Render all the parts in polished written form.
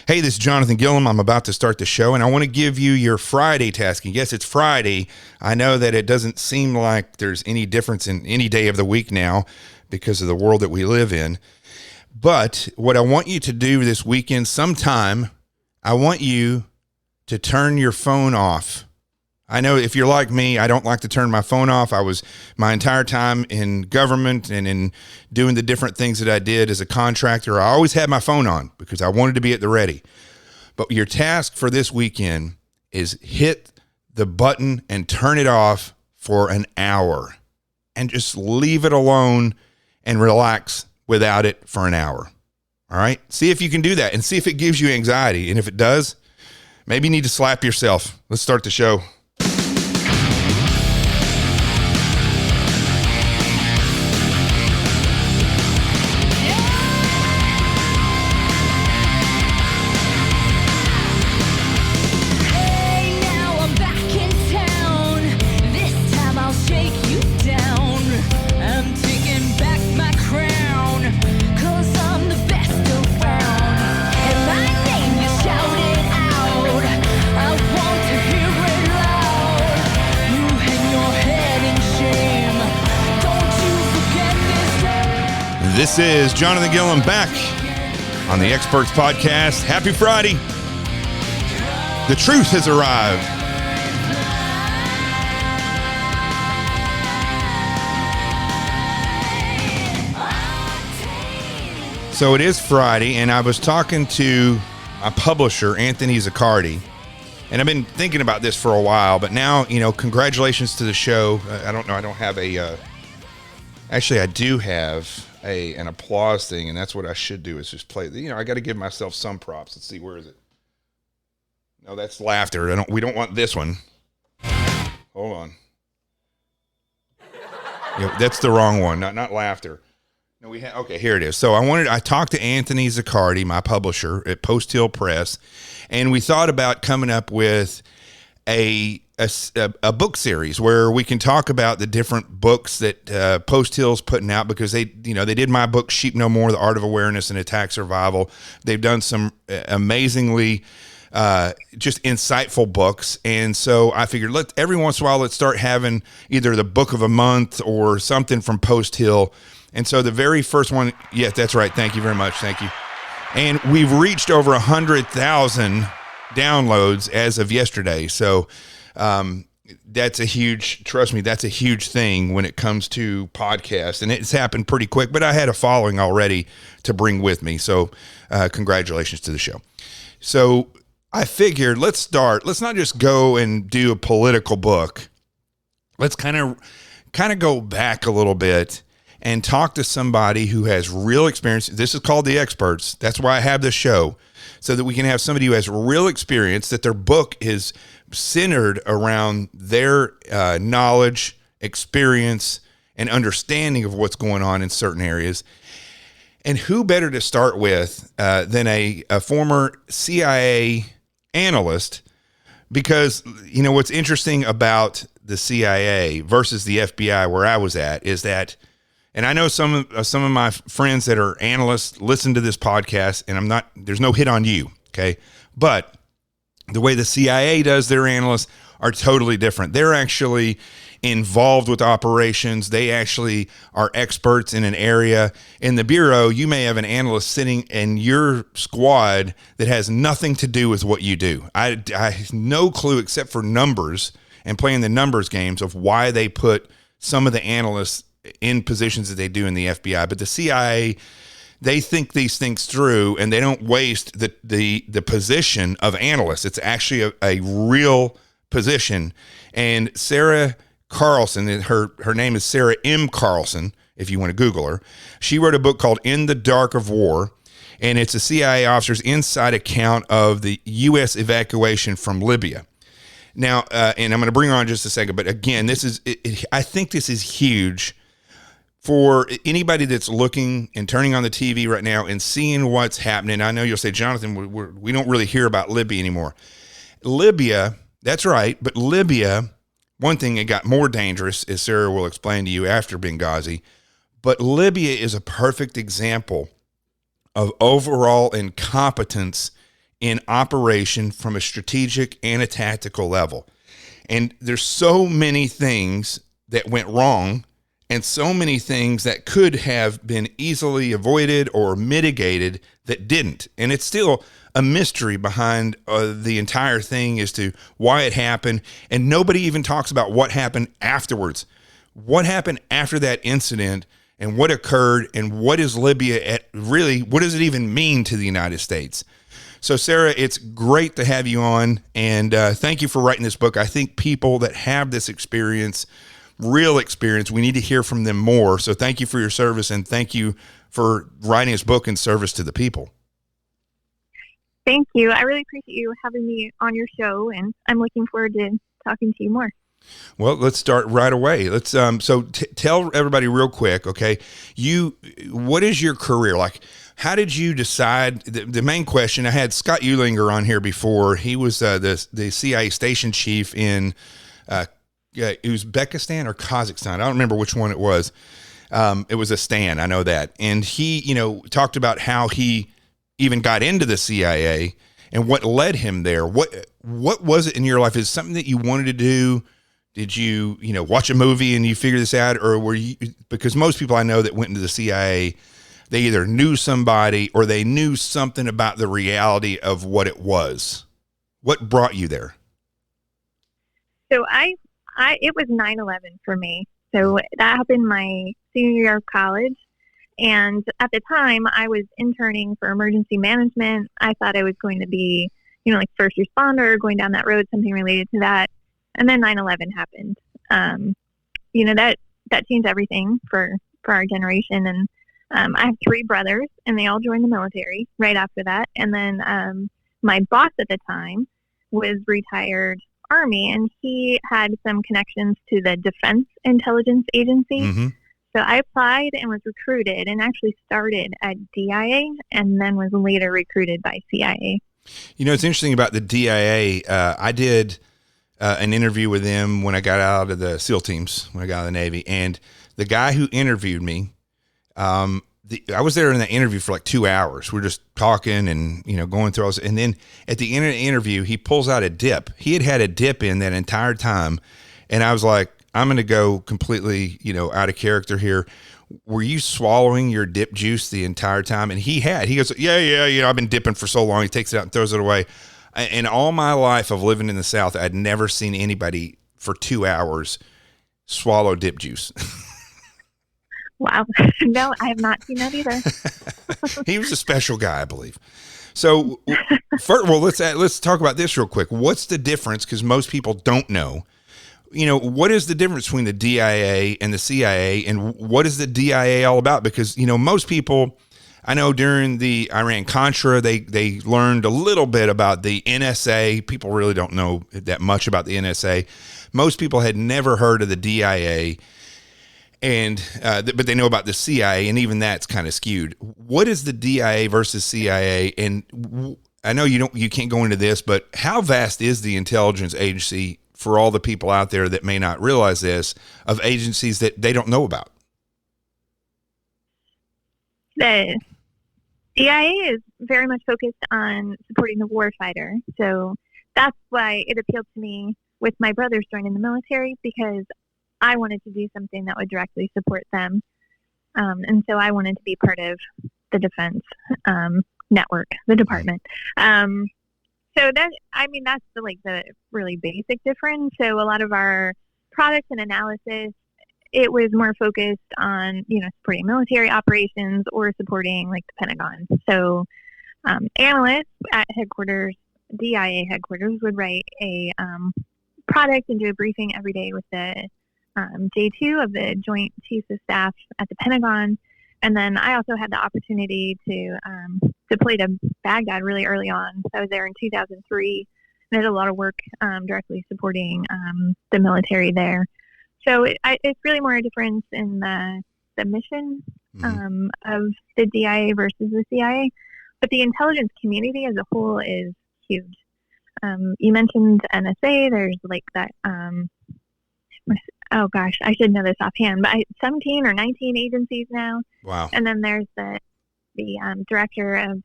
Hey, this is Jonathan Gilliam. I'm about to start the show, and I want to give you your Friday tasking. Yes, it's Friday. I know that it doesn't seem like there's any difference in any day of the week now because of the world that we live in. But what I want you to do this weekend, sometime, I want you to turn your phone off. I know if you're like me, I don't like to turn my phone off. I was my entire time in government and in doing the different things that I did as a contractor. I always had my phone on because I wanted to be at the ready. But your task for this weekend is hit the button and turn it off for an hour and just leave it alone and relax without it for an hour. All right. See if you can do that and see if it gives you anxiety. And if it does, maybe you need to slap yourself. Let's start the show. This is Jonathan Gilliam back on the Experts Podcast. Happy Friday. The truth has arrived. So it is Friday, and I was talking to a publisher, Anthony Zaccardi, and I've been thinking about this for a while, but now, congratulations to the show. I don't have actually, I do have an applause thing, and that's what I should do is just play. I got to give myself some props. Let's see, where is it? No, that's laughter. We don't want this one. Hold on. That's the wrong one. Not laughter. No, okay, here it is. So I talked to Anthony Zaccardi, my publisher at Post Hill Press, and we thought about coming up with a book series where we can talk about the different books that Post Hill's putting out, because they did my book Sheep No More: The Art of Awareness and Attack Survival. They've done some amazingly just insightful books, and so I figured every once in a while let's start having either the book of a month or something from Post Hill. And so the very first one, yes, that's right. Thank you very much. Thank you. And we've reached over 100,000 downloads as of yesterday. So that's a huge thing when it comes to podcasts, and it's happened pretty quick, but I had a following already to bring with me. So congratulations to the show. So I figured let's not just go and do a political book. Let's kind of go back a little bit and talk to somebody who has real experience. This is called The Experts. That's why I have this show, so that we can have somebody who has real experience, that their book is centered around their knowledge, experience, and understanding of what's going on in certain areas. And who better to start with than a former CIA analyst? Because, what's interesting about the CIA versus the FBI, where I was at, is that, and I know some of my friends that are analysts listen to this podcast, and there's no hit on you, okay? But the way the CIA does their analysts are totally different. They're actually involved with operations. They actually are experts in an area. In the Bureau, you may have an analyst sitting in your squad that has nothing to do with what you do. I have no clue except for numbers and playing the numbers games of why they put some of the analysts in positions that they do in the FBI. But the CIA, they think these things through, and they don't waste the position of analyst. It's actually a real position. And Sarah Carlson, her name is Sarah M. Carlson, if you want to Google her. She wrote a book called In the Dark of War, and it's a CIA officer's inside account of the U.S. evacuation from Libya. Now, and I'm going to bring her on in just a second, but again, I think this is huge for anybody that's looking and turning on the TV right now and seeing what's happening. I know you'll say, Jonathan, we don't really hear about Libya anymore. Libya, that's right, but Libya, one thing, it got more dangerous, as Sarah will explain to you after Benghazi, but Libya is a perfect example of overall incompetence in operation from a strategic and a tactical level. And there's so many things that went wrong and so many things that could have been easily avoided or mitigated that didn't. And it's still a mystery behind the entire thing as to why it happened. And nobody even talks about what happened afterwards. What happened after that incident and what occurred and what is Libya at really, what does it even mean to the United States? So, Sarah, it's great to have you on, and thank you for writing this book. I think people that have this experience, real experience, we need to hear from them more. So thank you for your service, and thank you for writing this book in service to the people. Thank you. I really appreciate you having me on your show, and I'm looking forward to talking to you more. Well, let's start right away. Let's tell everybody real quick, okay? What is your career like? How did you decide? The main question, I had Scott Eulinger on here before. He was the CIA station chief in Uzbekistan or Kazakhstan. I don't remember which one it was. It was a Stan, I know that. And he, talked about how he even got into the CIA and what led him there. What was it in your life? Is it something that you wanted to do? Did you, watch a movie and you figure this out? Or were you, because most people I know that went into the CIA, they either knew somebody or they knew something about the reality of what it was. What brought you there? So it was 9/11 for me. So that happened my senior year of college. And at the time I was interning for emergency management. I thought I was going to be, like first responder, going down that road, something related to that. And then 9/11 happened. That changed everything for our generation. And I have 3 brothers, and they all joined the military right after that. And then my boss at the time was retired Army, and he had some connections to the Defense Intelligence Agency. Mm-hmm. So I applied and was recruited, and actually started at DIA and then was later recruited by CIA. It's interesting about the DIA. I did an interview with them when I got out of the SEAL teams, when I got out of the Navy. And the guy who interviewed me, I was there in that interview for like 2 hours. We're just talking and, going through all this. And then at the end of the interview, he pulls out a dip. He had a dip in that entire time. And I was like, I'm going to go completely, out of character here. Were you swallowing your dip juice the entire time? And he goes, yeah, I've been dipping for so long. He takes it out and throws it away. In all my life of living in the South, I'd never seen anybody for 2 hours swallow dip juice. Wow. No, I have not seen that either. He was a special guy, I believe. So, let's talk about this real quick. What's the difference? Because most people don't know. What is the difference between the DIA and the CIA, and what is the DIA all about? Because, most people, I know during the Iran-Contra, they learned a little bit about the NSA. People really don't know that much about the NSA. Most people had never heard of the DIA. But they know about the CIA, and even that's kind of skewed. What is the DIA versus CIA? And I know you can't go into this, but how vast is the intelligence agency for all the people out there that may not realize this, of agencies that they don't know about? The DIA is very much focused on supporting the warfighter. So that's why it appealed to me with my brothers joining the military, because I wanted to do something that would directly support them. And so I wanted to be part of the defense network, the department. So that's the really basic difference. So a lot of our products and analysis, it was more focused on, supporting military operations or supporting like the Pentagon. So analysts at headquarters, DIA headquarters, would write a product and do a briefing every day with the J2 of the Joint Chiefs of Staff at the Pentagon. And then I also had the opportunity to deploy to Baghdad really early on. I was there in 2003 and did a lot of work directly supporting the military there. So it's really more a difference in the mission of the DIA versus the CIA. But the intelligence community as a whole is huge. You mentioned NSA. There's like that. Oh gosh, I should know this offhand, but 17 or 19 agencies now. Wow. And then there's the director of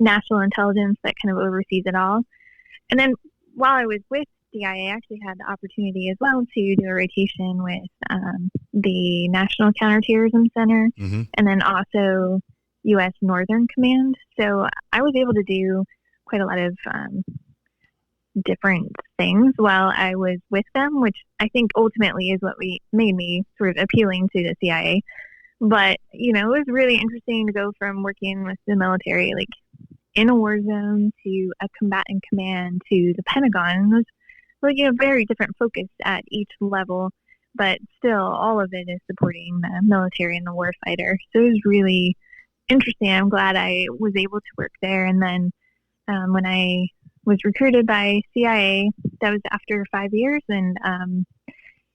national intelligence that kind of oversees it all. And then while I was with DIA, I actually had the opportunity as well to do a rotation with the National Counterterrorism Center, Mm-hmm. and then also U.S. Northern Command. So I was able to do quite a lot of different things while I was with them, which I think ultimately is what made me sort of appealing to the CIA. But, it was really interesting to go from working with the military, like in a war zone, to a combatant command, to the Pentagon. It was like, very different focus at each level, but still all of it is supporting the military and the warfighter. So it was really interesting. I'm glad I was able to work there. And then when I was recruited by CIA, that was after 5 years, and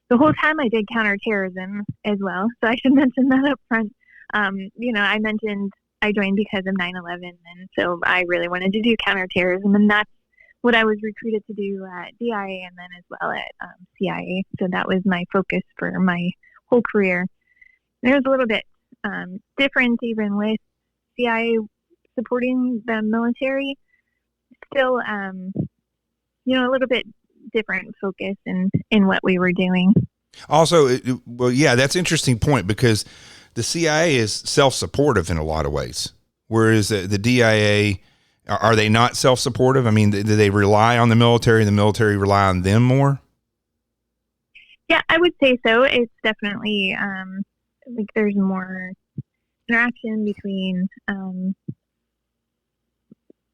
the whole time I did counterterrorism as well. So I should mention that up front. I mentioned I joined because of 9/11, and so I really wanted to do counterterrorism, and that's what I was recruited to do at DIA and then as well at CIA. So that was my focus for my whole career. And it was a little bit different even with CIA supporting the military. Still, a little bit different focus in what we were doing. Also, that's an interesting point, because the CIA is self-supportive in a lot of ways, whereas the DIA, are they not self-supportive? I mean, do they rely on the military and the military rely on them more? Yeah, I would say so. It's definitely like there's more interaction between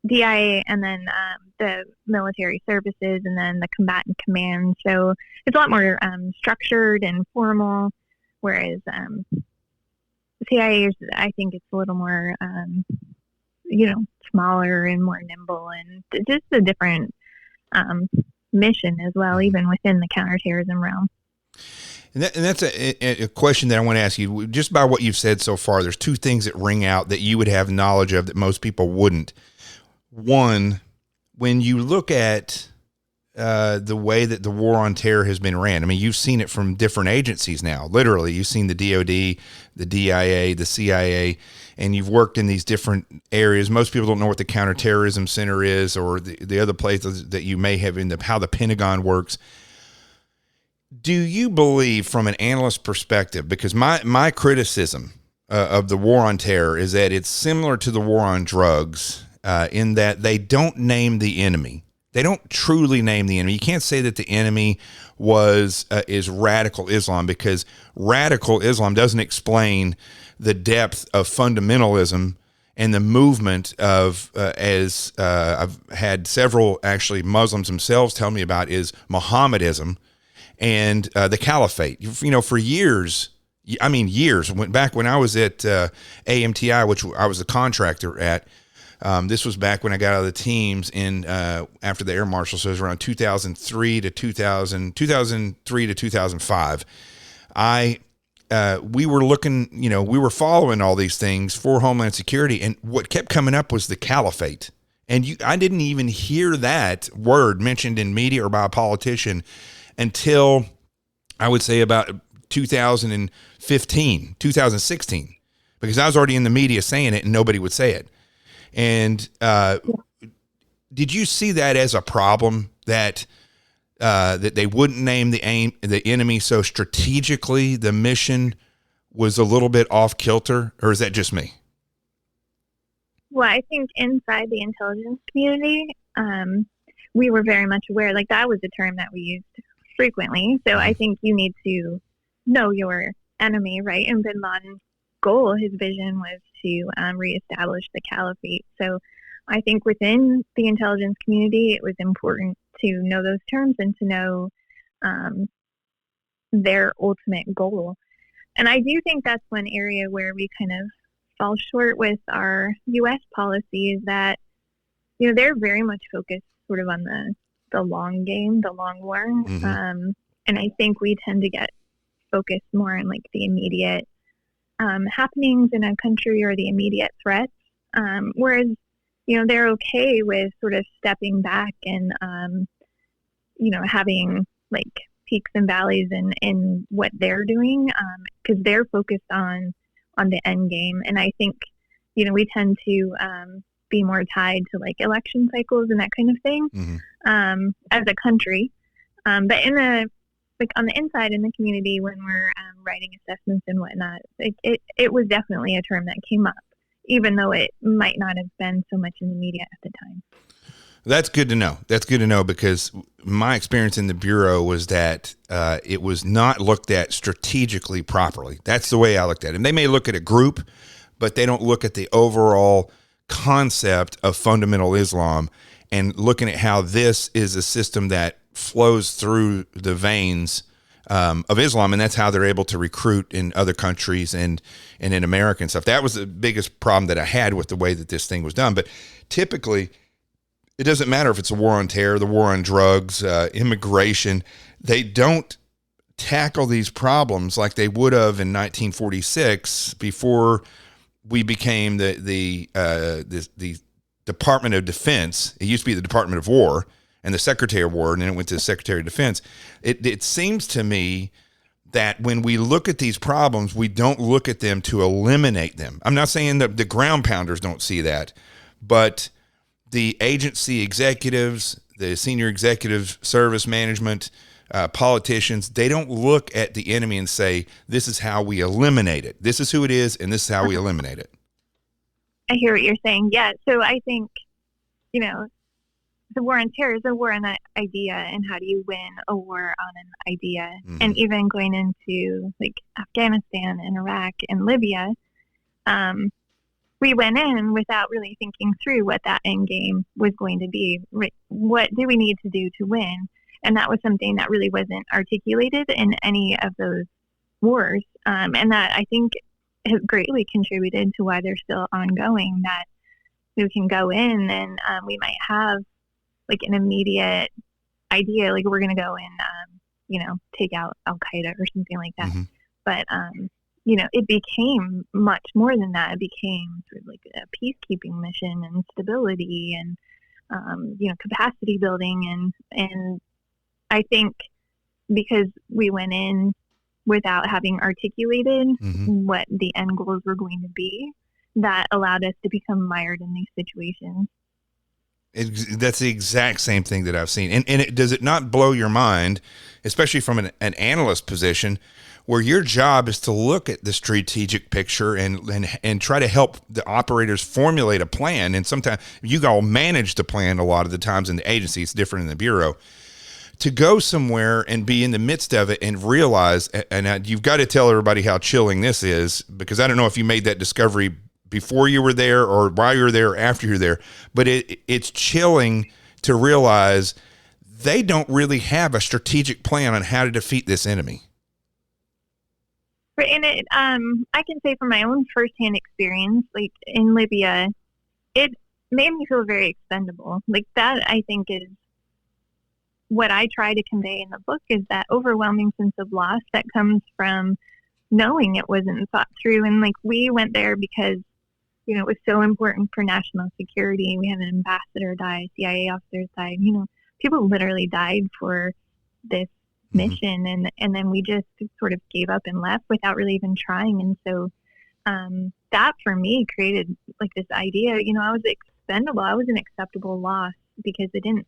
DIA and then the military services and then the combatant command. So it's a lot more structured and formal, whereas CIA is, I think it's a little more, smaller and more nimble, and just a different mission as well, even within the counterterrorism realm. And that's a question that I want to ask you. Just by what you've said so far, there's two things that ring out that you would have knowledge of that most people wouldn't. One, when you look at the way that the war on terror has been ran, I mean, you've seen it from different agencies now. Literally, you've seen the DOD, the DIA, the CIA, and you've worked in these different areas. Most people don't know what the Counterterrorism Center is, or the other places that you may have how the Pentagon works. Do you believe, from an analyst perspective, because my criticism of the war on terror is that it's similar to the war on drugs, in that they don't name the enemy. They don't truly name the enemy. You can't say that the enemy is radical Islam, because radical Islam doesn't explain the depth of fundamentalism and the movement of, as I've had several actually Muslims themselves tell me about, is Mohammedism and the caliphate. For years, went back when I was at AMTI, which I was a contractor at. This was back when I got out of the teams after the air marshal, so it was around 2003 to 2005. We were looking, we were following all these things for Homeland Security, and what kept coming up was the caliphate. And I didn't even hear that word mentioned in media or by a politician until I would say about 2015, 2016, because I was already in the media saying it and nobody would say it. And did you see that as a problem, that they wouldn't name the enemy so strategically the mission was a little bit off kilter, or is that just me? Well, I think inside the intelligence community, we were very much aware, like that was a term that we used frequently. So I think you need to know your enemy, right? And Bin Laden's goal, his vision was to reestablish the caliphate. So I think within the intelligence community, it was important to know those terms and to know their ultimate goal. And I do think that's one area where we kind of fall short with our U.S. policy, is that, they're very much focused sort of on the long game, the long war. Mm-hmm. And I think we tend to get focused more on like the immediate happenings in a country or the immediate threats. Whereas, they're okay with sort of stepping back and, having like peaks and valleys in what they're doing, because they're focused on the end game. And I think, we tend to be more tied to like election cycles and that kind of thing, as a country. But in the like on the inside in the community, when we're writing assessments and whatnot, like it was definitely a term that came up, even though it might not have been so much in the media at the time. That's good to know. That's good to know, because my experience in the Bureau was that it was not looked at strategically properly. That's the way I looked at it. And they may look at a group, but they don't look at the overall concept of fundamental Islam and looking at how this is a system that flows through the veins of Islam, and that's how they're able to recruit in other countries and in America and stuff. That was the biggest problem that I had with the way that this thing was done. But typically, it doesn't matter if it's a war on terror, the war on drugs, immigration. They don't tackle these problems like they would have in 1946 before we became the Department of Defense. It used to be the Department of War and the Secretary of War, and then it went to the Secretary of Defense. It seems to me that when we look at these problems, we don't look at them to eliminate them. I'm not saying that the ground pounders don't see that, but the agency executives, the senior executive service management, politicians, they don't look at the enemy and say, this is how we eliminate it. This is who it is, and this is how we eliminate it. I hear what you're saying. Yeah. So I think, the war on terror is a war on an idea, and how do you win a war on an idea? And even going into like Afghanistan and Iraq and Libya, we went in without really thinking through what that end game was going to be. What do we need to do to win? And that was something that really wasn't articulated in any of those wars. And that I think has greatly contributed to why they're still ongoing, that we can go in and we might have like an immediate idea, like we're going to go and, take out Al-Qaeda or something like that. But, it became much more than that. It became sort of like a peacekeeping mission and stability and, capacity building. And I think because we went in without having articulated what the end goals were going to be, that allowed us to become mired in these situations. That's the exact same thing that I've seen. And does it not blow your mind, especially from an analyst position, where your job is to look at the strategic picture and try to help the operators formulate a plan? And sometimes you all manage the plan a lot of the times in the agency. It's different in the Bureau. To go somewhere and be in the midst of it and realize, and you've got to tell everybody how chilling this is, because I don't know if you made that discovery before you were there or while you were there or after you're there, but it's chilling to realize they don't really have a strategic plan on how to defeat this enemy. And I can say from my own firsthand experience, like in Libya, it made me feel very expendable. Like that, I think, is what I try to convey in the book, is that overwhelming sense of loss that comes from knowing it wasn't thought through. And like, we went there because, it was so important for national security. We had an ambassador die, CIA officers died, people literally died for this mission. And then we just sort of gave up and left without really even trying. And so, that for me created like this idea, I was expendable. I was an acceptable loss because I didn't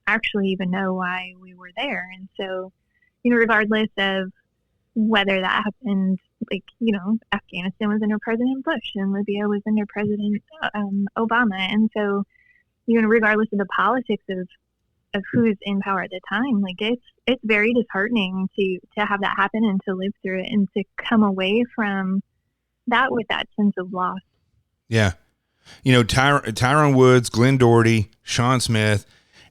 actually even know why we were there. And so, regardless of whether that happened, like, Afghanistan was under President Bush and Libya was under President Obama. And so, regardless of the politics of who's in power at the time, like it's very disheartening to have that happen and to live through it and to come away from that with that sense of loss. Yeah. Tyrone Woods, Glenn Doherty, Sean Smith,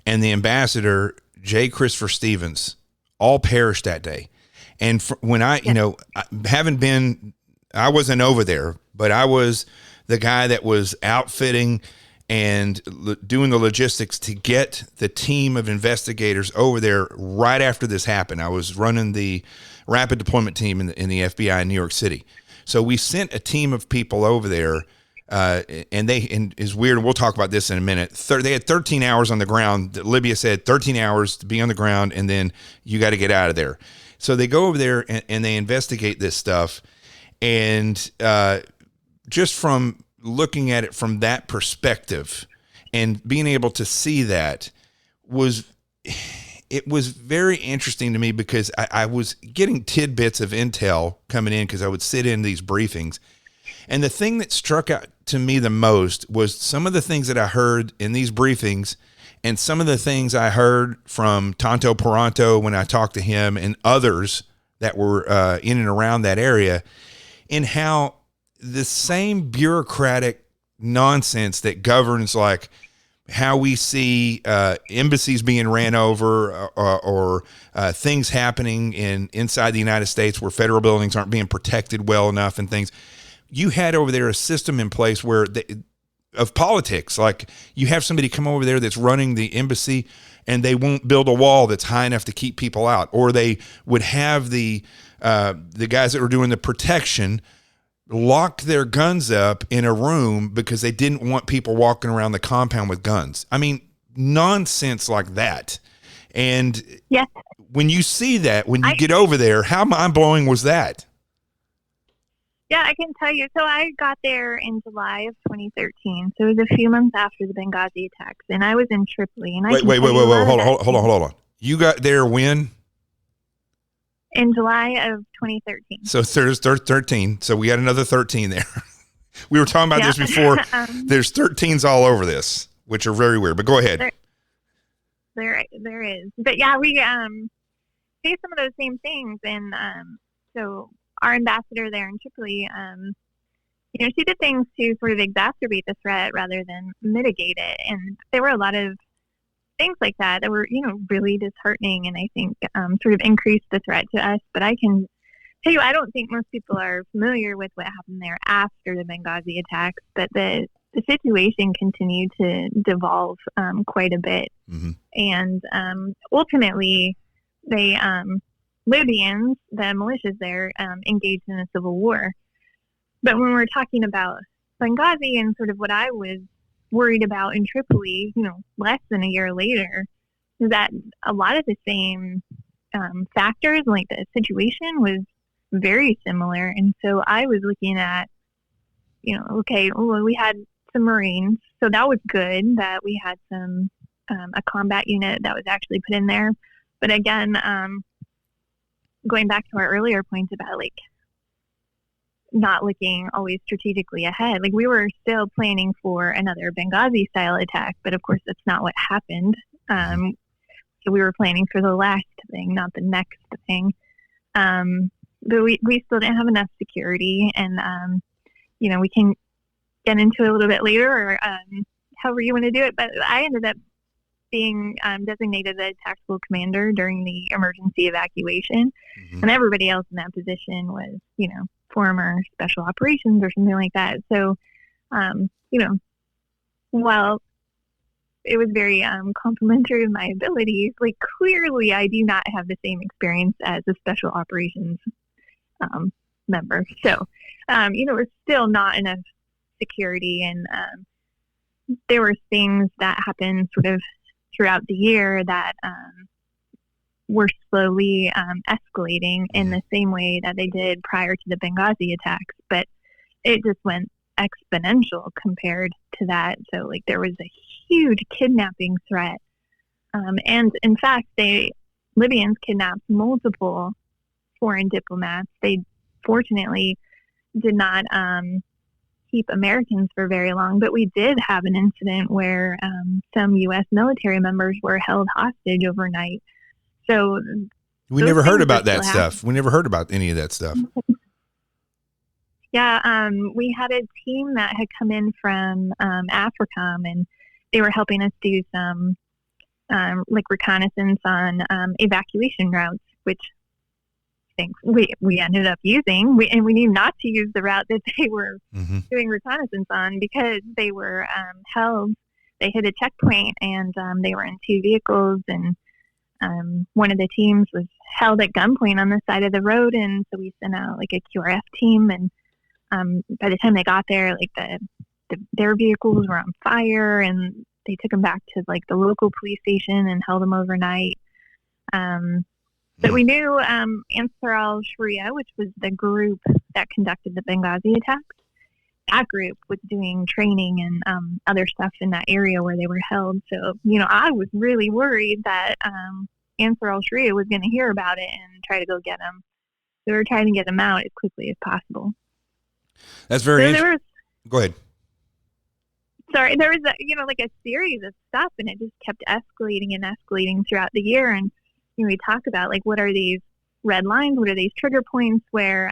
and the ambassador, J. Christopher Stevens, all perished that day. And when I wasn't over there, but I was the guy that was outfitting and doing the logistics to get the team of investigators over there right after this happened. I was running the rapid deployment team in the FBI in New York City. So we sent a team of people over there. And it's weird, and we'll talk about this in a minute. They had 13 hours on the ground. Libya said 13 hours to be on the ground, and then you got to get out of there. So they go over there and they investigate this stuff. And just from looking at it from that perspective and being able to see that it was very interesting to me, because I was getting tidbits of intel coming in because I would sit in these briefings. And the thing that struck out to me the most was some of the things that I heard in these briefings and some of the things I heard from Tonto Peranto when I talked to him and others that were in and around that area, in how the same bureaucratic nonsense that governs like how we see embassies being ran over or things happening inside the United States where federal buildings aren't being protected well enough and things. You had over there a system in place where of politics, like you have somebody come over there that's running the embassy and they won't build a wall that's high enough to keep people out, or they would have the guys that were doing the protection locked their guns up in a room because they didn't want people walking around the compound with guns. I mean, nonsense like that. And yes. When you see that, when you get over there, how mind-blowing was that? Yeah, I can tell you. So I got there in July of 2013. So it was a few months after the Benghazi attacks, and I was in Tripoli. And wait, hold on. You got there when? In July of 2013. So there's 13. So we got another 13 there. We were talking about this before. There's 13s all over this, which are very weird. But go ahead. There is. But yeah, we say some of those same things, and so our ambassador there in Tripoli, she did things to sort of exacerbate the threat rather than mitigate it. And there were a lot of things like that were, really disheartening, and I think sort of increased the threat to us. But I can tell you, I don't think most people are familiar with what happened there after the Benghazi attacks, but the situation continued to devolve quite a bit. Mm-hmm. And ultimately, they Libyans, the militias there, engaged in a civil war. But when we're talking about Benghazi and sort of what I was worried about in Tripoli, less than a year later, is that a lot of the same factors, like the situation was very similar. And so I was looking at, we had some Marines, so that was good that we had some a combat unit that was actually put in there. But again, going back to our earlier points about like not looking always strategically ahead, like we were still planning for another Benghazi style attack, but of course that's not what happened. So we were planning for the last thing, not the next thing. But we still didn't have enough security, and we can get into it a little bit later, or however you want to do it. But I ended up being designated a tactical commander during the emergency evacuation. Mm-hmm. And everybody else in that position was, former special operations or something like that. So, while it was very complimentary of my abilities, like clearly I do not have the same experience as a special operations member. So, it's still not enough security, and there were things that happened sort of throughout the year that were slowly escalating in the same way that they did prior to the Benghazi attacks, but it just went exponential compared to that. So like there was a huge kidnapping threat, and in fact Libyans kidnapped multiple foreign diplomats. They fortunately did not keep Americans for very long, but we did have an incident where some U.S. military members were held hostage overnight. So we never heard about that stuff. We never heard about any of that stuff. Yeah, we had a team that had come in from AFRICOM, and they were helping us do some reconnaissance on evacuation routes, which we ended up using, and we knew not to use the route that they were doing reconnaissance on, because they were held. They hit a checkpoint, and they were in two vehicles, and one of the teams was held at gunpoint on the side of the road, and so we sent out like a QRF team, and by the time they got there, like their vehicles were on fire, and they took them back to like the local police station and held them overnight. But we knew Ansar al-Sharia, which was the group that conducted the Benghazi attacks, that group was doing training and other stuff in that area where they were held. So, I was really worried that Ansar al-Sharia was going to hear about it and try to go get him. So we were trying to get him out as quickly as possible. That's very interesting. Go ahead. Sorry, there was a series of stuff, and it just kept escalating and escalating throughout the year. And we talk about what are these red lines? What are these trigger points where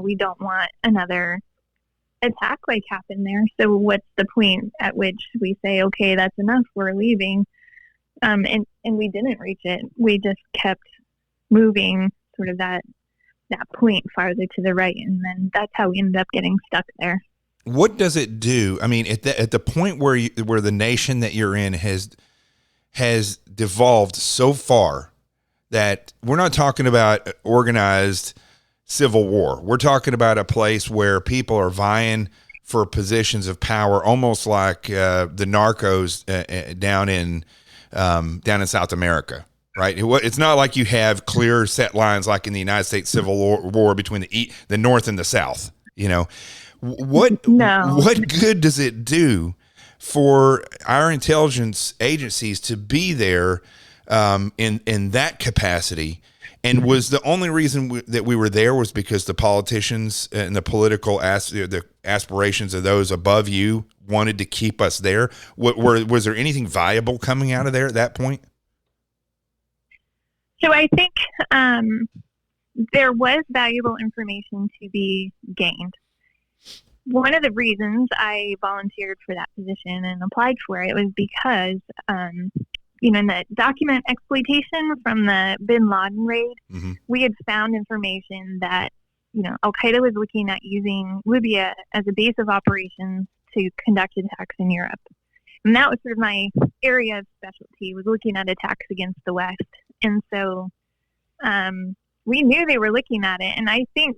we don't want another attack happen there? So what's the point at which we say, okay, that's enough, we're leaving? And we didn't reach it. We just kept moving sort of that point farther to the right, and then that's how we ended up getting stuck there. What does it do? I mean, at the point where the nation that you're in has devolved so far that we're not talking about organized civil war. We're talking about a place where people are vying for positions of power, almost like the narcos down in South America, right? It's not like you have clear set lines like in the United States Civil War between the North and the South. What good does it do for our intelligence agencies to be there in that capacity? And was the only reason that we were there was because the politicians and the political the aspirations of those above you wanted to keep us there? Was there anything valuable coming out of there at that point? So I think there was valuable information to be gained. One of the reasons I volunteered for that position and applied for it was because, in the document exploitation from the Bin Laden raid, mm-hmm. we had found information that, Al-Qaeda was looking at using Libya as a base of operations to conduct attacks in Europe. And that was sort of my area of specialty, was looking at attacks against the West. And so we knew they were looking at it. And I think,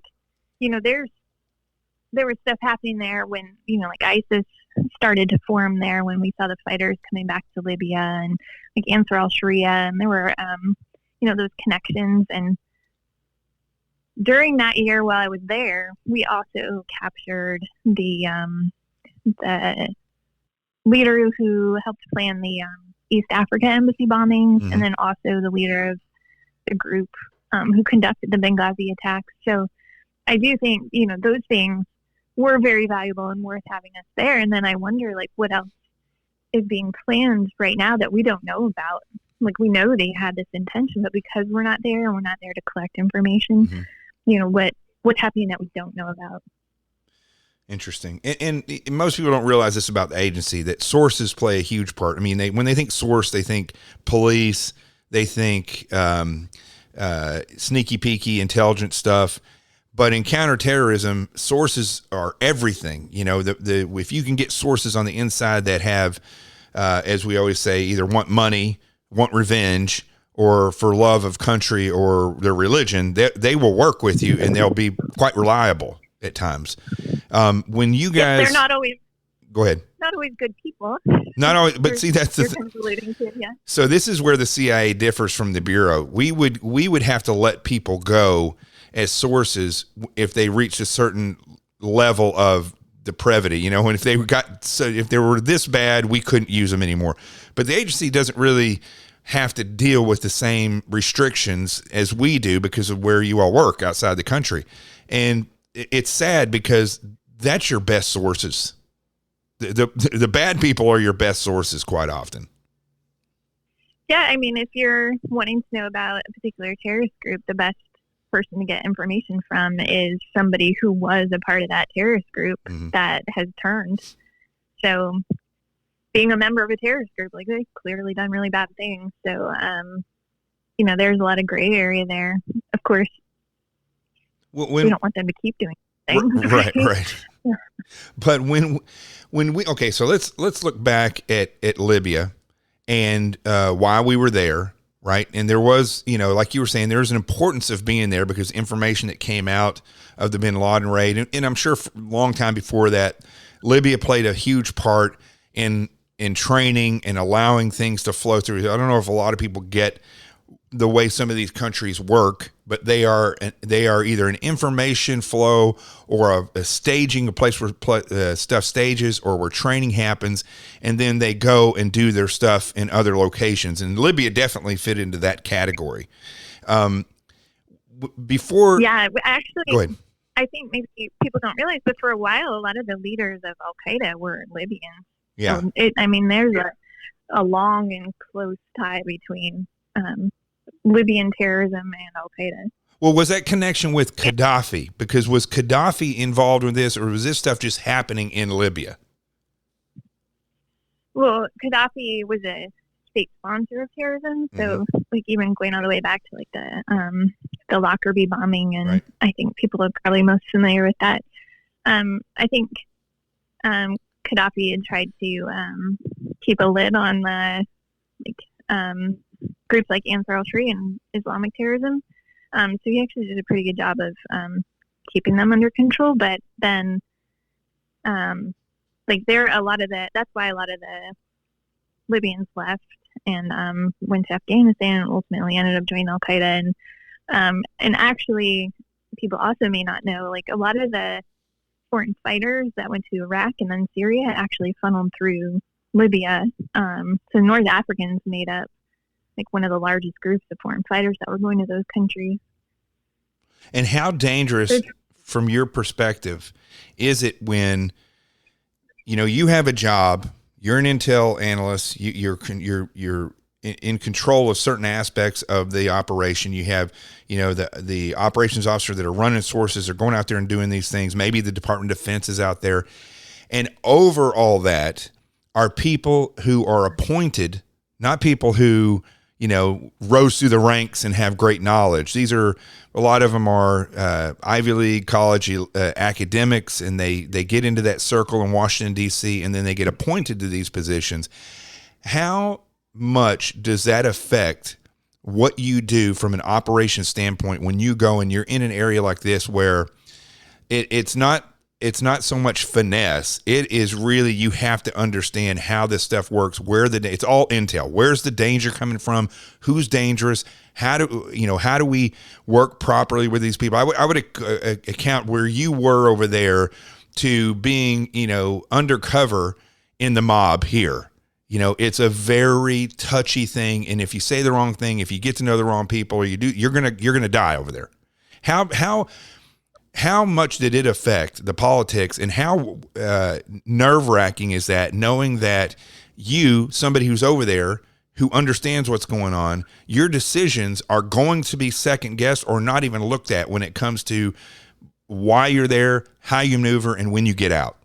there was stuff happening there when, ISIS started to form there, when we saw the fighters coming back to Libya and Ansar al-Sharia, and there were, those connections. And during that year while I was there, we also captured the leader who helped plan the East Africa embassy bombings, mm-hmm. and then also the leader of the group who conducted the Benghazi attacks. So I do think, those things were very valuable and worth having us there. And then I wonder, what else is being planned right now that we don't know about? We know they had this intention, but because we're not there and we're not there to collect information, mm-hmm. What's happening that we don't know about? Interesting. And most people don't realize this about the agency, that sources play a huge part. I mean, when they think source, they think police, they think sneaky peeky intelligence stuff. But in counterterrorism, sources are everything. If you can get sources on the inside that have, as we always say, either want money, want revenge, or for love of country or their religion, they will work with you, and they'll be quite reliable at times. When you guys, they're not always. Go ahead. Not always good people. Not always, but see, that's the thing. Yeah. So this is where the CIA differs from the Bureau. We would have to let people go as sources if they reached a certain level of depravity, and if they were this bad, we couldn't use them anymore. But the agency doesn't really have to deal with the same restrictions as we do because of where you all work outside the country. And it's sad because that's your best sources. The bad people are your best sources quite often. Yeah, I mean, if you're wanting to know about a particular terrorist group, the best person to get information from is somebody who was a part of that terrorist group mm-hmm. that has turned. So being a member of a terrorist group, they've clearly done really bad things. So, there's a lot of gray area there. Of course, we don't want them to keep doing things. Right. Yeah. But when we, okay, so let's look back at Libya and why we were there. Right. And there was, like you were saying, there's an importance of being there because information that came out of the Bin Laden raid. And I'm sure for a long time before that, Libya played a huge part in training and allowing things to flow through. I don't know if a lot of people get the way some of these countries work, but they are either an information flow or a staging, a place where stuff stages or where training happens, and then they go and do their stuff in other locations. And Libya definitely fit into that category. Before, yeah, actually, go ahead. I think maybe people don't realize, but for a while, a lot of the leaders of Al Qaeda were Libyans. Yeah, so there's a long and close tie between Libyan terrorism and Al Qaeda. Well, was that connection with Gaddafi? Because was Gaddafi involved with this, or was this stuff just happening in Libya? Well, Gaddafi was a state sponsor of terrorism, so like even going all the way back to like the Lockerbie bombing, and right. I think people are probably most familiar with that. I think Gaddafi had tried to keep a lid on groups like Ansar al-Sharia and Islamic terrorism. So he actually did a pretty good job of keeping them under control. But then, that's why a lot of the Libyans left and went to Afghanistan and ultimately ended up joining Al Qaeda. And actually, people also may not know, like a lot of the foreign fighters that went to Iraq and then Syria actually funneled through Libya. So North Africans made up like one of the largest groups of foreign fighters that were going to those countries. And how dangerous, from your perspective, is it when, you have a job, you're an intel analyst, you're in control of certain aspects of the operation. You have, the operations officer that are running sources are going out there and doing these things. Maybe the Department of Defense is out there. And over all that are people who are appointed, not people who, rose through the ranks and have great knowledge. A lot of them are Ivy League college academics, and they get into that circle in Washington, D.C., and then they get appointed to these positions. How much does that affect what you do from an operations standpoint when you go and you're in an area like this where it's not so much finesse. It is really, you have to understand how this stuff works, it's all intel. Where's the danger coming from? Who's dangerous? How do we work properly with these people? I would account where you were over there to being, undercover in the mob here. It's a very touchy thing. And if you say the wrong thing, if you get to know the wrong people, or you're going to die over there. How much did it affect the politics, and how nerve-wracking is that, knowing that somebody who's over there who understands what's going on, your decisions are going to be second-guessed or not even looked at when it comes to why you're there, how you maneuver, and when you get out?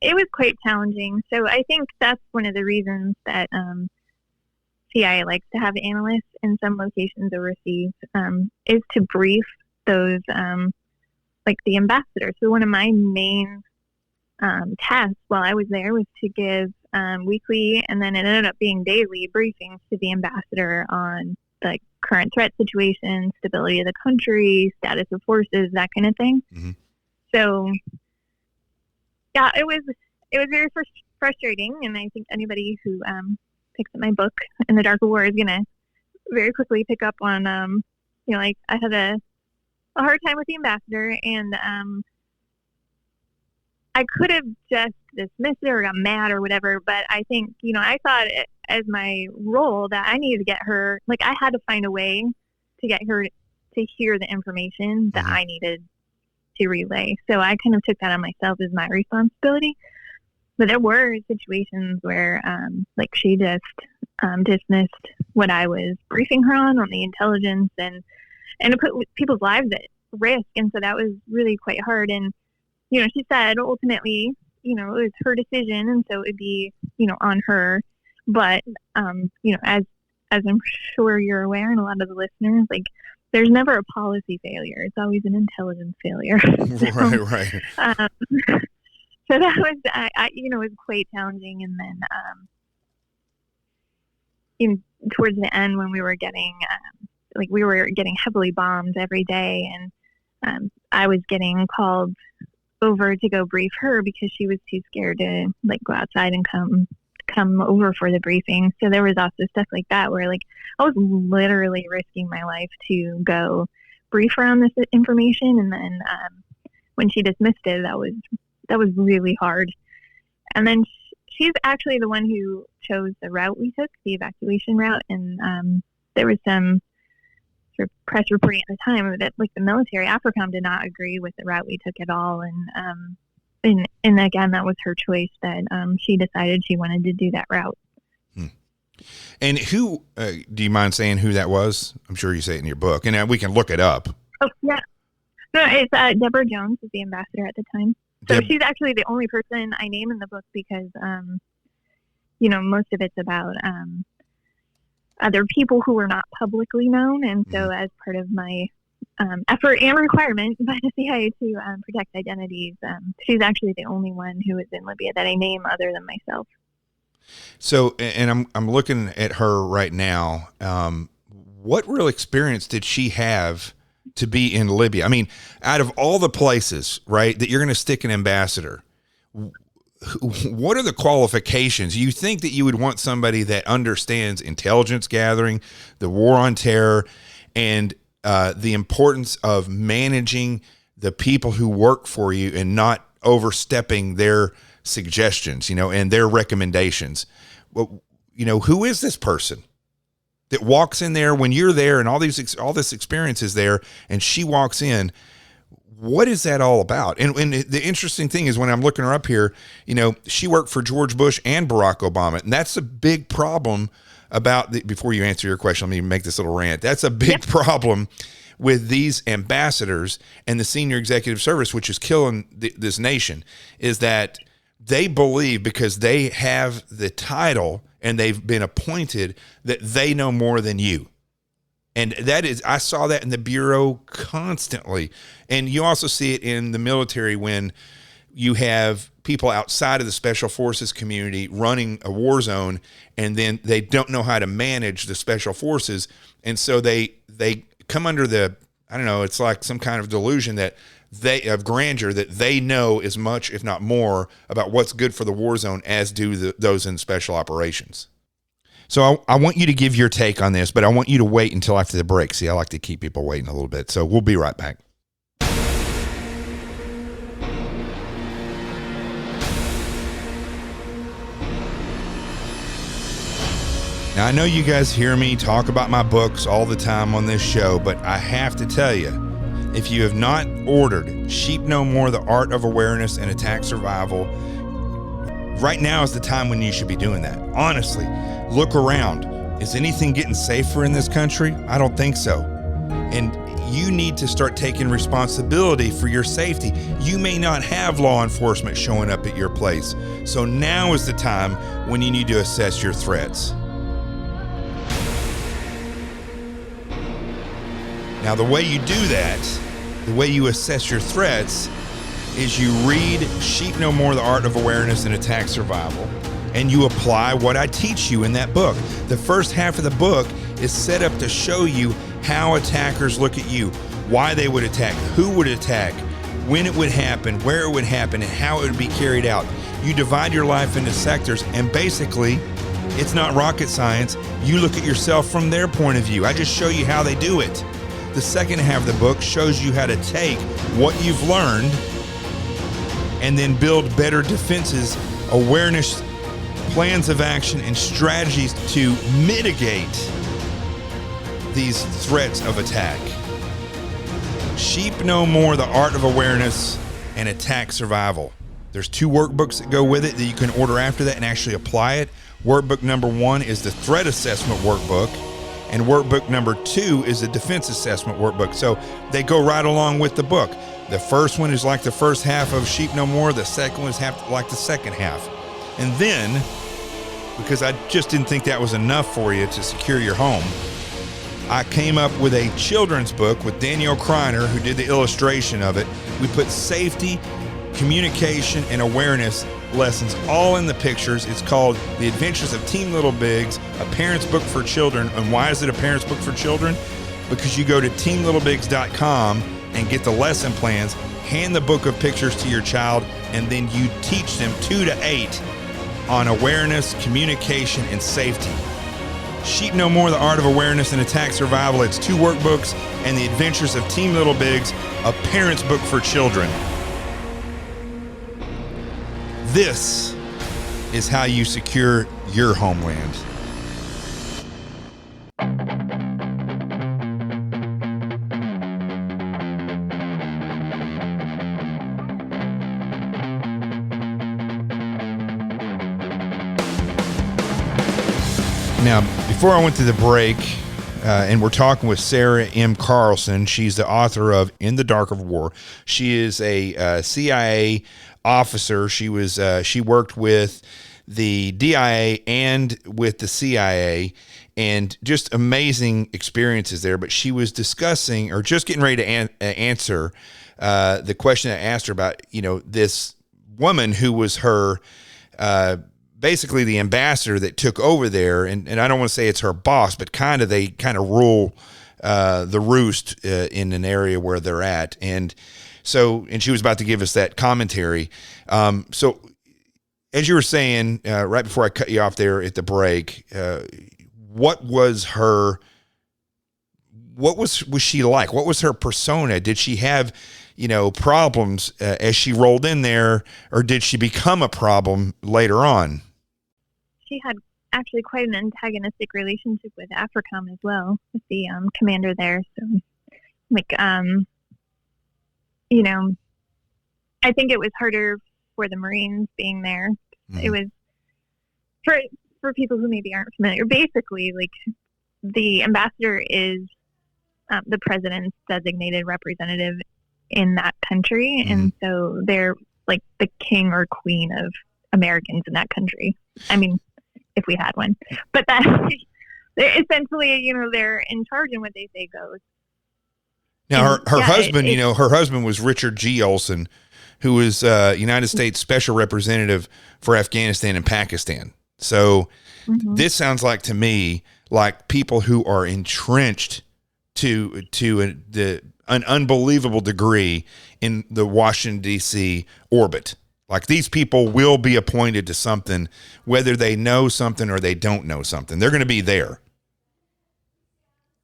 It was quite challenging. So I think that's one of the reasons that CIA likes to have analysts in some locations overseas, is to brief those, like the ambassadors. So one of my main tasks while I was there was to give weekly, and then it ended up being daily, briefings to the ambassador on the current threat situation, stability of the country, status of forces, that kind of thing. Mm-hmm. So, yeah, it was very frustrating, and I think anybody who picks up my book In the Dark War is going to very quickly pick up on, like I had a hard time with the ambassador, and I could have just dismissed it or got mad or whatever, but I think, I thought as my role that I needed to get her, like I had to find a way to get her to hear the information that I needed to relay. So I kind of took that on myself as my responsibility. But there were situations where, like, she just dismissed what I was briefing her on the intelligence, and it put people's lives at risk. And so that was really quite hard. And, she said ultimately, it was her decision, and so it'd be, on her. But, as I'm sure you're aware, and a lot of the listeners, like, there's never a policy failure. It's always an intelligence failure. Right. So that was, it was quite challenging. And then, towards the end, when we were getting, heavily bombed every day, and I was getting called over to go brief her because she was too scared to go outside and come come over for the briefing. So there was also stuff like that where like I was literally risking my life to go brief her on this information. And then when she dismissed it, that was really hard. And then she's actually the one who chose the route we took, the evacuation route. And there was some sort of press reporting at the time that like the military, AFRICOM, did not agree with the route we took at all. And again, that was her choice that she decided she wanted to do that route. And who, do you mind saying who that was? I'm sure you say it in your book, and we can look it up. Oh, yeah. No, it's Deborah Jones was the ambassador at the time. So she's actually the only person I name in the book because, most of it's about other people who were not publicly known. And so as part of my effort and requirement by the CIA to protect identities, she's actually the only one who is in Libya that I name other than myself. So, and I'm looking at her right now. What real experience did she have to be in Libya? I mean, out of all the places, right, that you're going to stick an ambassador, what are the qualifications? You think that you would want somebody that understands intelligence gathering, the war on terror, and the importance of managing the people who work for you and not overstepping their suggestions, and their recommendations. Well, who is this person that walks in there when you're there and all this experience is there, and she walks in? What is that all about? And the interesting thing is when I'm looking her up here, she worked for George Bush and Barack Obama, and that's a big problem about before you answer your question, let me make this little rant. That's a big problem with these ambassadors and the senior executive service, which is killing this nation, is that they believe because they have the title and they've been appointed that they know more than you. And I saw that in the Bureau constantly. And you also see it in the military when you have people outside of the special forces community running a war zone, and then they don't know how to manage the special forces. And so they come under it's like some kind of delusion of grandeur that they know as much, if not more, about what's good for the war zone as do those in special operations. So I want you to give your take on this, but I want you to wait until after the break. See, I like to keep people waiting a little bit. So we'll be right back. Now, I know you guys hear me talk about my books all the time on this show, but I have to tell you, if you have not ordered Sheep No More, The Art of Awareness and Attack Survival, right now is the time when you should be doing that. Honestly, look around. Is anything getting safer in this country? I don't think so. And you need to start taking responsibility for your safety. You may not have law enforcement showing up at your place. So now is the time when you need to assess your threats. Now, the way you do that, the way you assess your threats, is you read Sheep No More, The Art of Awareness and Attack Survival, and you apply what I teach you in that book. The first half of the book is set up to show you how attackers look at you, why they would attack, who would attack, when it would happen, where it would happen, and how it would be carried out. You divide your life into sectors, and basically, it's not rocket science. You look at yourself from their point of view. I just show you how they do it. The second half of the book shows you how to take what you've learned and then build better defenses, awareness, plans of action, and strategies to mitigate these threats of attack. Sheep No More, The Art of Awareness and Attack Survival. There's 2 workbooks that go with it that you can order after that and actually apply it. Workbook number 1 is the Threat Assessment Workbook, and workbook number 2 is the Defense Assessment Workbook. So they go right along with the book. The first one is like the first half of Sheep No More. The second one is like the second half. And then, because I just didn't think that was enough for you to secure your home, I came up with a children's book with Danielle Kreiner, who did the illustration of it. We put safety, communication, and awareness lessons all in the pictures. It's called The Adventures of Team Little Bigs, a parent's book for children. And why is it a parent's book for children? Because you go to teamlittlebigs.com and get the lesson plans, hand the book of pictures to your child, and then you teach them 2 to 8 on awareness, communication, and safety. Sheep No More, The Art of Awareness and Attack Survival. It's 2 workbooks and The Adventures of Team Little Bigs, a parent's book for children. This is how you secure your homeland. Now, before I went to the break, and we're talking with Sarah M. Carlson. She's the author of In the Dark of War. She is a CIA officer. She worked with the DIA and with the CIA, and just amazing experiences there. But she was discussing, or just getting ready to answer the question I asked her about, this woman who was her basically the ambassador that took over there, and I don't want to say it's her boss, but they kind of rule the roost in an area where they're at. And she was about to give us that commentary. So as you were saying, right before I cut you off there at the break, what was she like? What was her persona? Did she have, problems as she rolled in there, or did she become a problem later on? She had actually quite an antagonistic relationship with AFRICOM as well, with the commander there. So, I think it was harder for the Marines being there. Mm-hmm. It was for people who maybe aren't familiar. Basically, the ambassador is the president's designated representative in that country, mm-hmm. and so they're like the king or queen of Americans in that country. I mean, if we had one, but that they're essentially, they're in charge, and what they say goes. Now, her husband, her husband was Richard G. Olson, who was United States Special Representative for Afghanistan and Pakistan. So mm-hmm. This sounds like to me like people who are entrenched to an unbelievable degree in the Washington, D.C. orbit. Like, these people will be appointed to something, whether they know something or they don't know something. They're going to be there.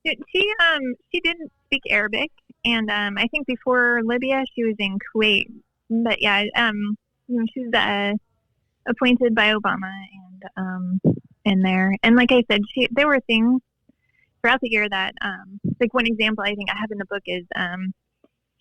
She didn't speak Arabic, and I think before Libya she was in Kuwait. But yeah, she was appointed by Obama and in there. And like I said, there were things throughout the year that one example I think I have in the book is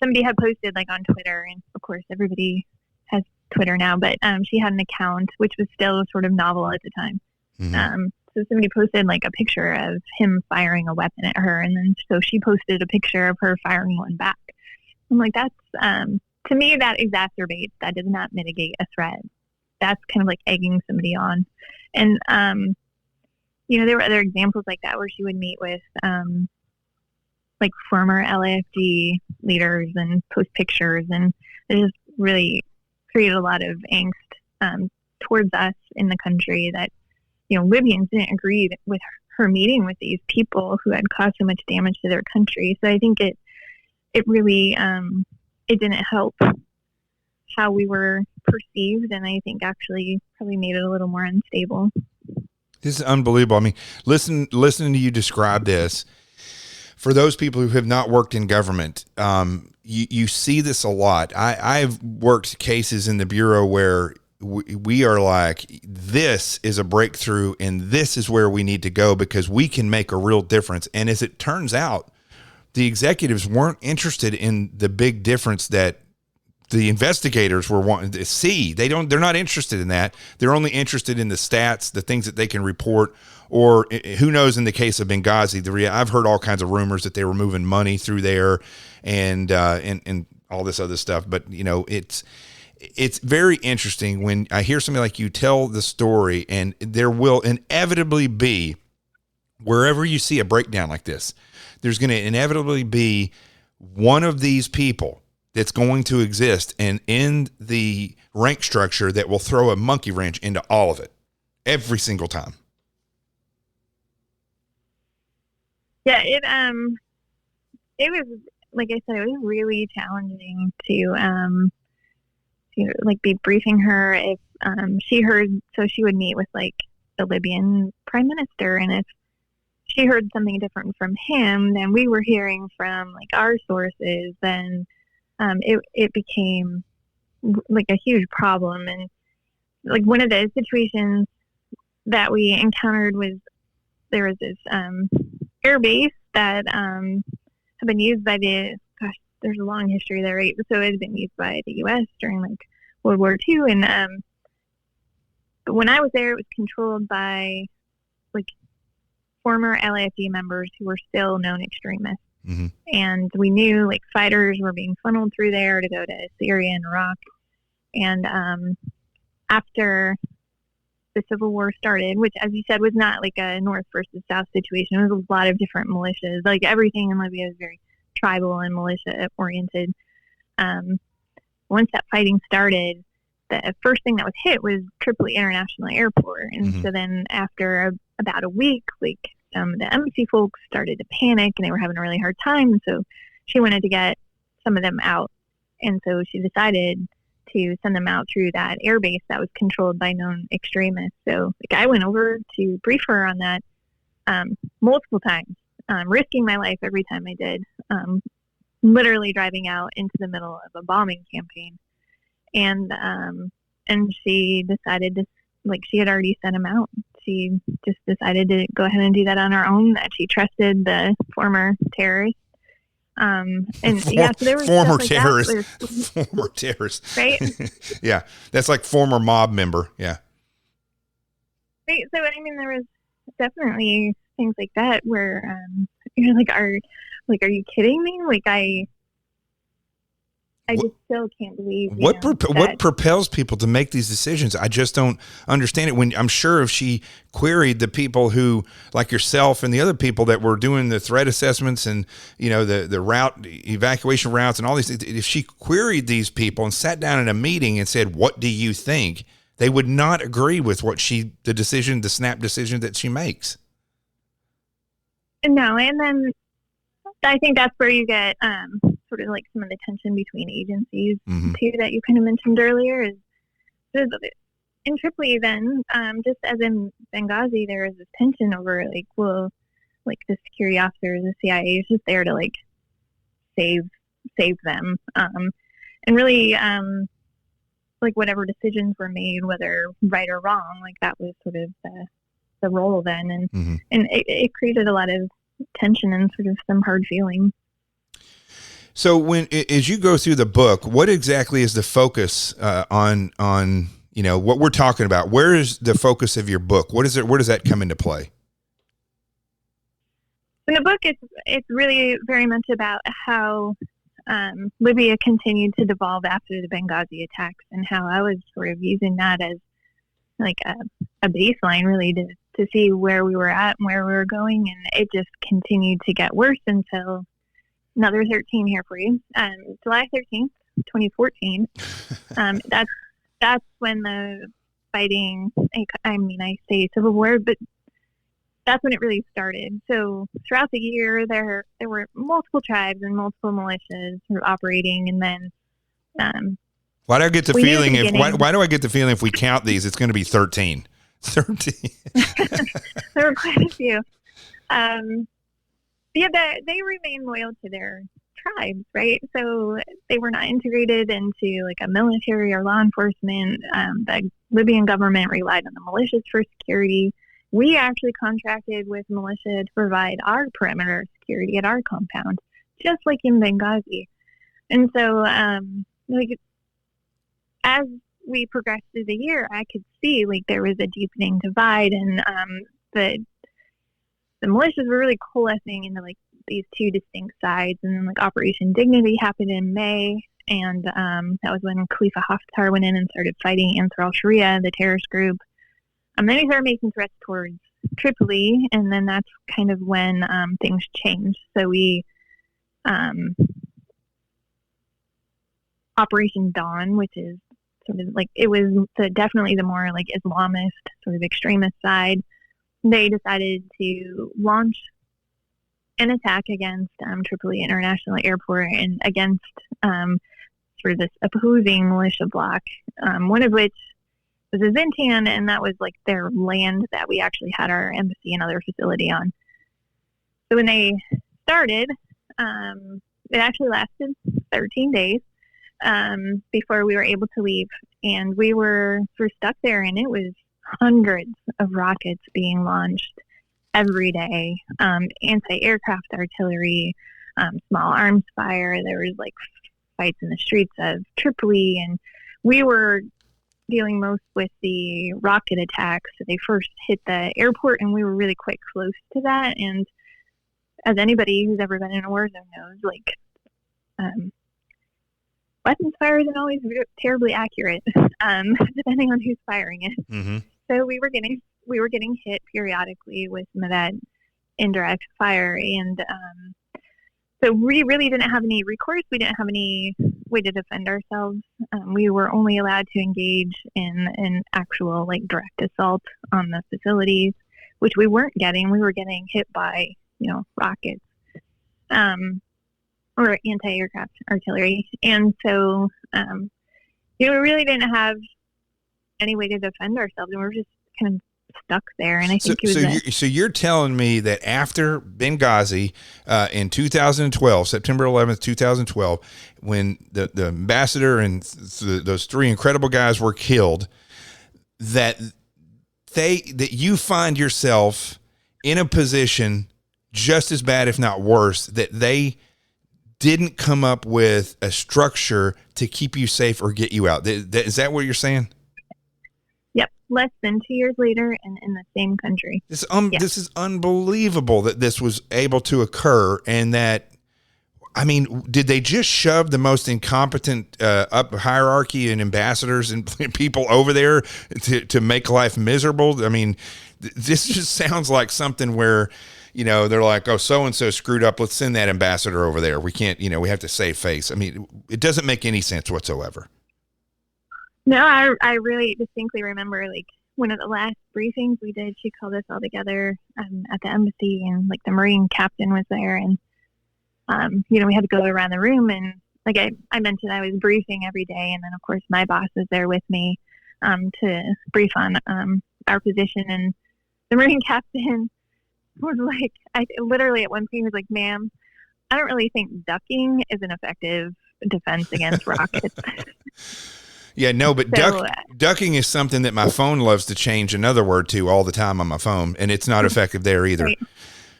somebody had posted on Twitter, and of course everybody has Twitter now, but she had an account which was still sort of novel at the time. Mm-hmm. So somebody posted a picture of him firing a weapon at her, and then so she posted a picture of her firing one back. I'm like, that's to me, that exacerbates, that does not mitigate a threat. That's kind of like egging somebody on. And there were other examples like that where she would meet with former LAFG leaders and post pictures, and it just really created a lot of angst towards us in the country that, Libyans didn't agree with her meeting with these people who had caused so much damage to their country. So I think it really, it didn't help how we were perceived, and I think actually probably made it a little more unstable. This is unbelievable. I mean, listening to you describe this, for those people who have not worked in government, you see this a lot. I've worked cases in the Bureau where we are like, this is a breakthrough and this is where we need to go because we can make a real difference. And as it turns out, the executives weren't interested in the big difference that the investigators were wanting to see. They're not interested in that. They're only interested in the stats, the things that they can report, or who knows, in the case of Benghazi, I've heard all kinds of rumors that they were moving money through there and all this other stuff. But, it's very interesting when I hear somebody like you tell the story, and there will inevitably be, wherever you see a breakdown like this, there's going to inevitably be one of these people that's going to exist and in the rank structure that will throw a monkey wrench into all of it every single time. Yeah, it was, like I said, it was really challenging to be briefing her. If she heard, so she would meet with like the Libyan prime minister, and if she heard something different from him than we were hearing from like our sources, then it became like a huge problem. And like one of the situations that we encountered was there was this air base that had been used by there's a long history there, right? So it had been used by the U.S. during like World War II, and when I was there, it was controlled by like former LAFD members who were still known extremists. Mm-hmm. And we knew like fighters were being funneled through there to go to Syria and Iraq. And after the Civil War started, which, as you said, was not like a North versus South situation. It was a lot of different militias. Like everything in Libya is very tribal and militia oriented. Once that fighting started, the first thing that was hit was Tripoli International Airport. And Mm-hmm. so then after about a week, like the embassy folks started to panic and they were having a really hard time. So she wanted to get some of them out. And so she decided to send them out through that air base that was controlled by known extremists. So like I went over to brief her on that multiple times, risking my life every time I did, literally driving out into the middle of a bombing campaign. And she decided to, like, she had already sent him out. She just decided to go ahead and do that on her own, that she trusted the former terrorist. And yeah, so there was former like terrorist, that, former terrorist, right? Yeah, that's like former mob member. Yeah. Right. So I mean, there was definitely things like that where you're like, are you kidding me? Like I just still can't believe what propels people to make these decisions. I just don't understand it. When I'm sure if she queried the people who, like yourself and the other people that were doing the threat assessments and the route evacuation routes and all these things, if she queried these people and sat down in a meeting and said, "What do you think?" they would not agree with what the snap decision that she makes. No, and then I think that's where you get sort of like some of the tension between agencies Mm-hmm. too that you kind of mentioned earlier. Is in Tripoli, then just as in Benghazi, there is this tension over like, well, like the security officers, the CIA is just there to like save them, and really like whatever decisions were made, whether right or wrong, like that was sort of the role then, and Mm-hmm. and it created a lot of tension and sort of some hard feelings. So as you go through the book, what exactly is the focus on what we're talking about? Where is the focus of your book? Where does that come into play? In the book, it's really very much about how Libya continued to devolve after the Benghazi attacks, and how I was sort of using that as like a baseline, really, to see where we were at and where we were going, and it just continued to get worse until another 13 here for you. July 13th, 2014. That's when the fighting, I mean, I say civil war, but that's when it really started. So throughout the year, there were multiple tribes and multiple militias who were operating, and then why do I get the feeling why do I get the feeling if we count these, it's going to be 13? 13. There were quite a few. Yeah, they remain loyal to their tribes, right? So they were not integrated into like a military or law enforcement. The Libyan government relied on the militias for security. We actually contracted with militia to provide our perimeter security at our compound, just like in Benghazi. And so, like, as we progressed through the year, I could see like there was a deepening divide, and the militias were really coalescing into like these two distinct sides. And then like Operation Dignity happened in May, and that was when Khalifa Haftar went in and started fighting Ansar al-Sharia, the terrorist group. Then he started making threats towards Tripoli, and then that's kind of when things changed. So we Operation Dawn, which is sort of like, it was definitely the more like Islamist sort of extremist side. They decided to launch an attack against Tripoli International Airport and against sort of this opposing militia bloc, one of which was a Zintan, and that was like their land that we actually had our embassy and other facility on. So when they started, it actually lasted 13 days before we were able to leave. And we were stuck there, and it was hundreds of rockets being launched every day, anti-aircraft artillery, small arms fire. There was like fights in the streets of Tripoli, and we were dealing most with the rocket attacks. So they first hit the airport, and we were really quite close to that. And as anybody who's ever been in a war zone knows, like weapons fire isn't always terribly accurate, depending on who's firing it. Mm-hmm. So we were getting hit periodically with some of that indirect fire, and so we really didn't have any recourse. We didn't have any way to defend ourselves. We were only allowed to engage in an actual like direct assault on the facilities, which we weren't getting. We were getting hit by rockets or anti-aircraft artillery, and so we really didn't have any way to defend ourselves, and we were just kind of stuck there. And I think so you're telling me that after Benghazi in 2012, September 11th, 2012, when the ambassador and those three incredible guys were killed, that you find yourself in a position just as bad, if not worse, that they didn't come up with a structure to keep you safe or get you out. Is that what you're saying? Yep. Less than 2 years later and in the same country. This is unbelievable that this was able to occur, and that, I mean, did they just shove the most incompetent up hierarchy and ambassadors and people over there to make life miserable? I mean, this just sounds like something where, they're like, oh, so-and-so screwed up. Let's send that ambassador over there. We can't, we have to save face. I mean, it doesn't make any sense whatsoever. No, I really distinctly remember, like, one of the last briefings we did, she called us all together at the embassy, and, like, the Marine captain was there, and, we had to go around the room, and, like, I mentioned I was briefing every day, and then, of course, my boss was there with me to brief on our position, and the Marine captain was like, literally at one point he was like, ma'am, I don't really think ducking is an effective defense against rockets. Yeah, no, but ducking is something that my phone loves to change another word to all the time on my phone, and it's not effective there either. Right.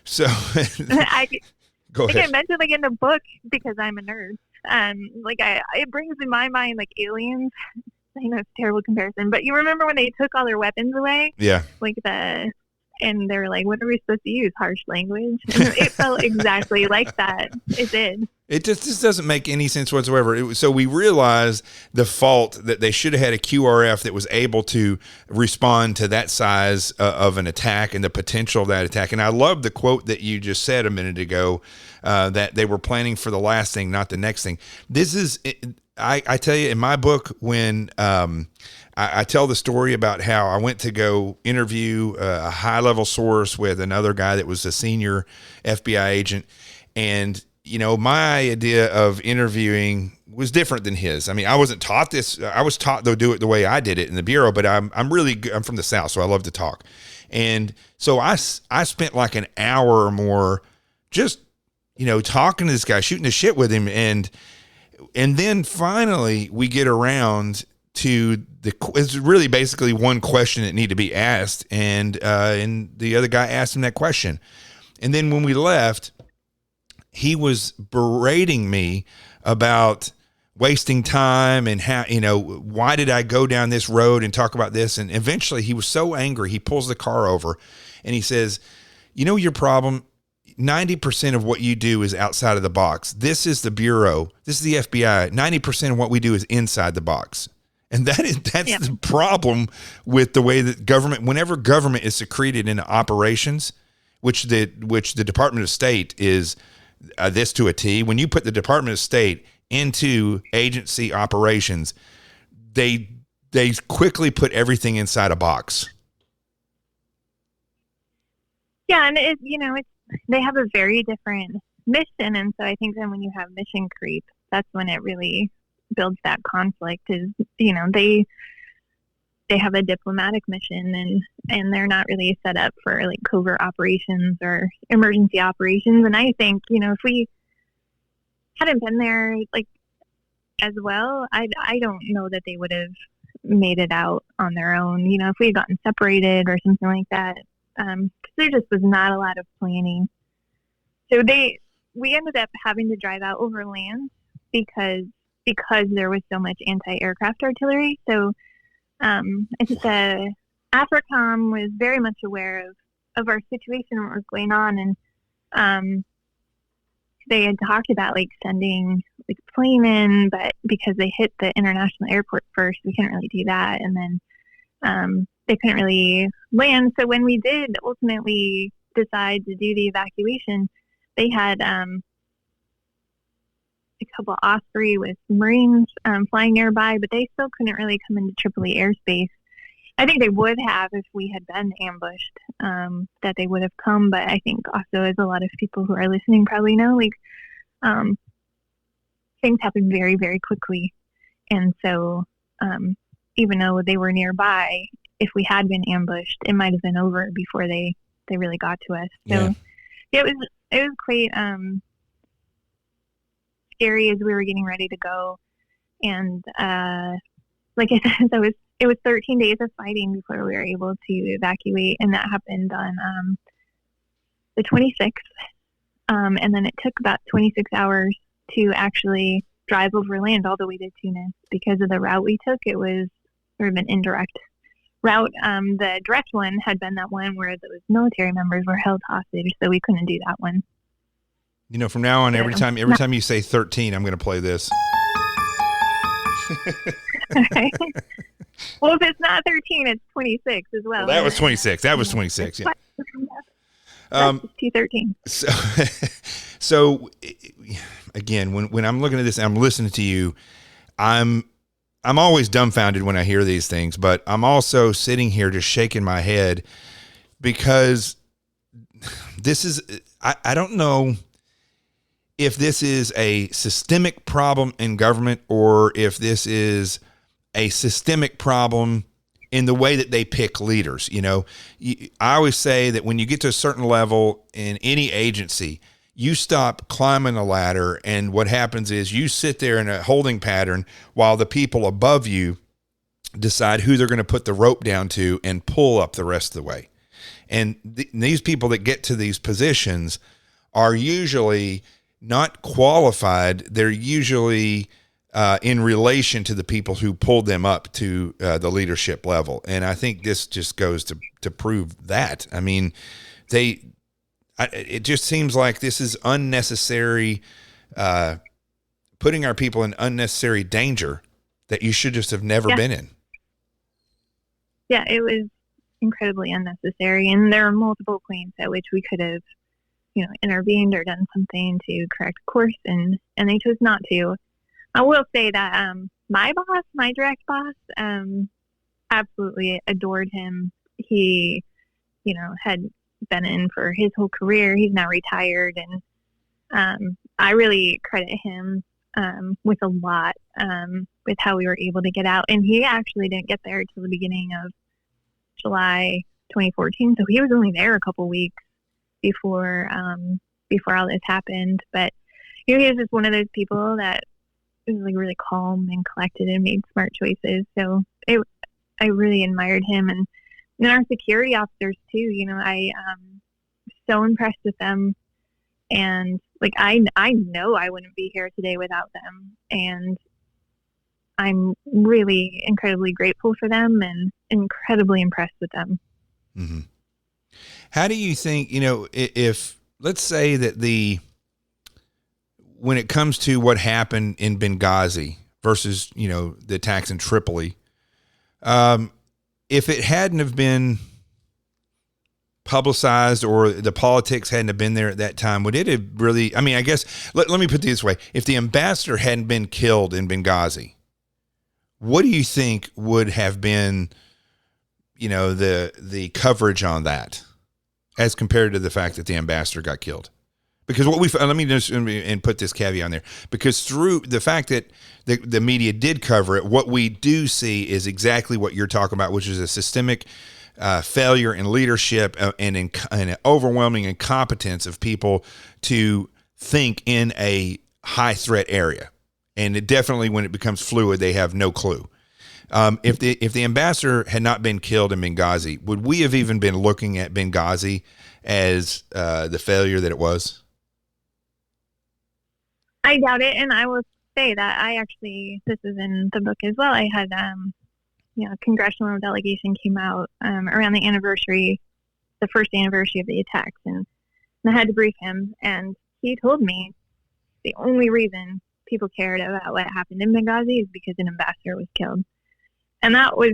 So Go ahead. I mentioned, like, in the book, because I'm a nerd, it brings in my mind, like, aliens. I know it's a terrible comparison, but you remember when they took all their weapons away? Yeah. And they were like, what are we supposed to use? Harsh language? And it felt exactly like that. It did. It just doesn't make any sense whatsoever. So we realized the fault that they should have had a QRF that was able to respond to that size of an attack and the potential of that attack. And I love the quote that you just said a minute ago, that they were planning for the last thing, not the next thing. This is, I tell you, in my book, when I tell the story about how I went to go interview a high-level source with another guy that was a senior FBI agent, and my idea of interviewing was different than his. I mean, I wasn't taught this. I was taught to do it the way I did it in the Bureau, but I'm from the South, so I love to talk. And so I spent like an hour or more just, talking to this guy, shooting the shit with him. And then finally we get around to it's really basically one question that needed to be asked. And the other guy asked him that question. And then when we left, he was berating me about wasting time and how, why did I go down this road and talk about this? And eventually he was so angry, he pulls the car over and he says, your problem, 90% of what you do is outside of the box. This is the Bureau. This is the FBI. 90% of what we do is inside the box. And that's yep. The problem with the way that whenever government is secreted into operations, which the Department of State is this to a T. When you put the Department of State into agency operations, they quickly put everything inside a box. Yeah, and they have a very different mission, and so I think then when you have mission creep, that's when it really builds that conflict. Is they have a diplomatic mission, and they're not really set up for like covert operations or emergency operations. And I think, if we hadn't been there like as well, I don't know that they would have made it out on their own. If we had gotten separated or something like that, because there just was not a lot of planning. So we ended up having to drive out over land because there was so much anti-aircraft artillery. So I think the AFRICOM was very much aware of our situation and what was going on, and they had talked about like sending like a plane in, but because they hit the international airport first, we couldn't really do that, and then they couldn't really land. So when we did ultimately decide to do the evacuation, they had a couple Osprey with Marines flying nearby, but they still couldn't really come into Tripoli airspace. I think they would have if we had been ambushed, that they would have come. But I think also, as a lot of people who are listening probably know, like things happen very, very quickly. And so even though they were nearby, if we had been ambushed, it might have been over before they really got to us. So it was quite scary as we were getting ready to go. And like I said, it was 13 days of fighting before we were able to evacuate, and that happened on the 26th. And then it took about 26 hours to actually drive over land all the way to Tunis. Because of the route we took, it was sort of an indirect route. The direct one had been that one where those military members were held hostage, so we couldn't do that one. From now on, every time you say 13, I'm going to play this. Okay. Well, if it's not 13, it's 26 as well. That was 26. That was 26. Yeah. 213. So again, when I'm looking at this, I'm listening to you. I'm always dumbfounded when I hear these things, but I'm also sitting here just shaking my head because this is, I don't know if this is a systemic problem in government or if this is a systemic problem in the way that they pick leaders. I always say that when you get to a certain level in any agency, you stop climbing a ladder, and what happens is you sit there in a holding pattern while the people above you decide who they're going to put the rope down to and pull up the rest of the way. And these people that get to these positions are usually not qualified. They're usually in relation to the people who pulled them up to the leadership level. And I think this just goes to prove that. I mean, it just seems like this is unnecessary, putting our people in unnecessary danger that you should just have never been in. Yeah, it was incredibly unnecessary. And there are multiple points at which we could have, intervened or done something to correct course, and they chose not to. I will say that my direct boss, absolutely adored him. He, had been in for his whole career. He's now retired, and I really credit him with a lot with how we were able to get out. And he actually didn't get there until the beginning of July 2014, so he was only there a couple weeks before all this happened. But he was just one of those people that was like really calm and collected and made smart choices. So I really admired him, and our security officers too. I so impressed with them, and like I know I wouldn't be here today without them, and I'm really incredibly grateful for them and incredibly impressed with them. Mm-hmm. How do you think, if let's say that when it comes to what happened in Benghazi versus, the attacks in Tripoli, if it hadn't have been publicized or the politics hadn't have been there at that time, would it have really, I guess, let me put it this way. If the ambassador hadn't been killed in Benghazi, what do you think would have been, the coverage on that as compared to the fact that the ambassador got killed? Because what we let me just and put this caveat on there, because through the fact that the media did cover it, what we do see is exactly what you're talking about, which is a systemic failure in leadership and an overwhelming incompetence of people to think in a high threat area. And it definitely, when it becomes fluid, they have no clue. If the ambassador had not been killed in Benghazi, would we have even been looking at Benghazi as the failure that it was? I doubt it, and I will say that this is in the book as well. I had, a congressional delegation came out around the first anniversary of the attacks, and I had to brief him, and he told me the only reason people cared about what happened in Benghazi is because an ambassador was killed. And that was,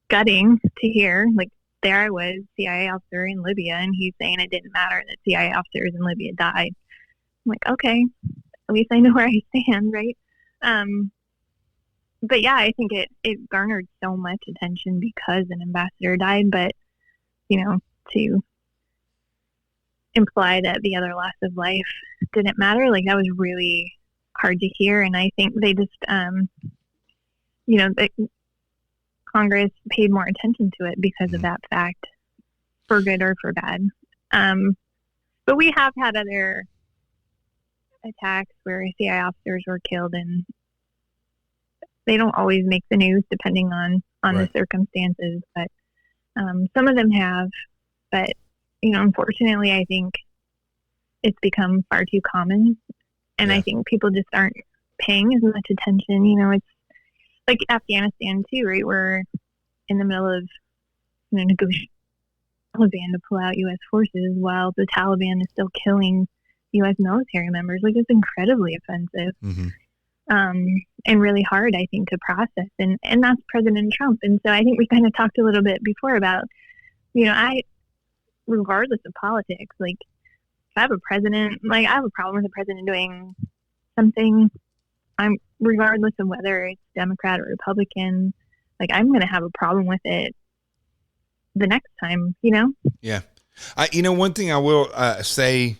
gutting to hear. Like, there I was, CIA officer in Libya, and he's saying it didn't matter that CIA officers in Libya died. I'm like, okay, at least I know where I stand, right? But yeah, I think it garnered so much attention because an ambassador died, but, to imply that the other loss of life didn't matter, like, that was really hard to hear. And I think they just, Congress paid more attention to it because of that fact, for good or for bad. But we have had other attacks where CIA officers were killed, and they don't always make the news depending on the circumstances, but some of them have. But, unfortunately, I think it's become far too common, and I think people just aren't paying as much attention. It's like Afghanistan too, right? We're in the middle of negotiating with the Taliban to pull out U.S. forces while the Taliban is still killing U.S. military members. Like, it's incredibly offensive, and really hard, I think, to process. And that's President Trump. And so I think we kind of talked a little bit before about, regardless of politics, like, if I have a president, like, I have a problem with the president doing something, regardless of whether it's Democrat or Republican, like, I'm going to have a problem with it the next time, Yeah. One thing I will say,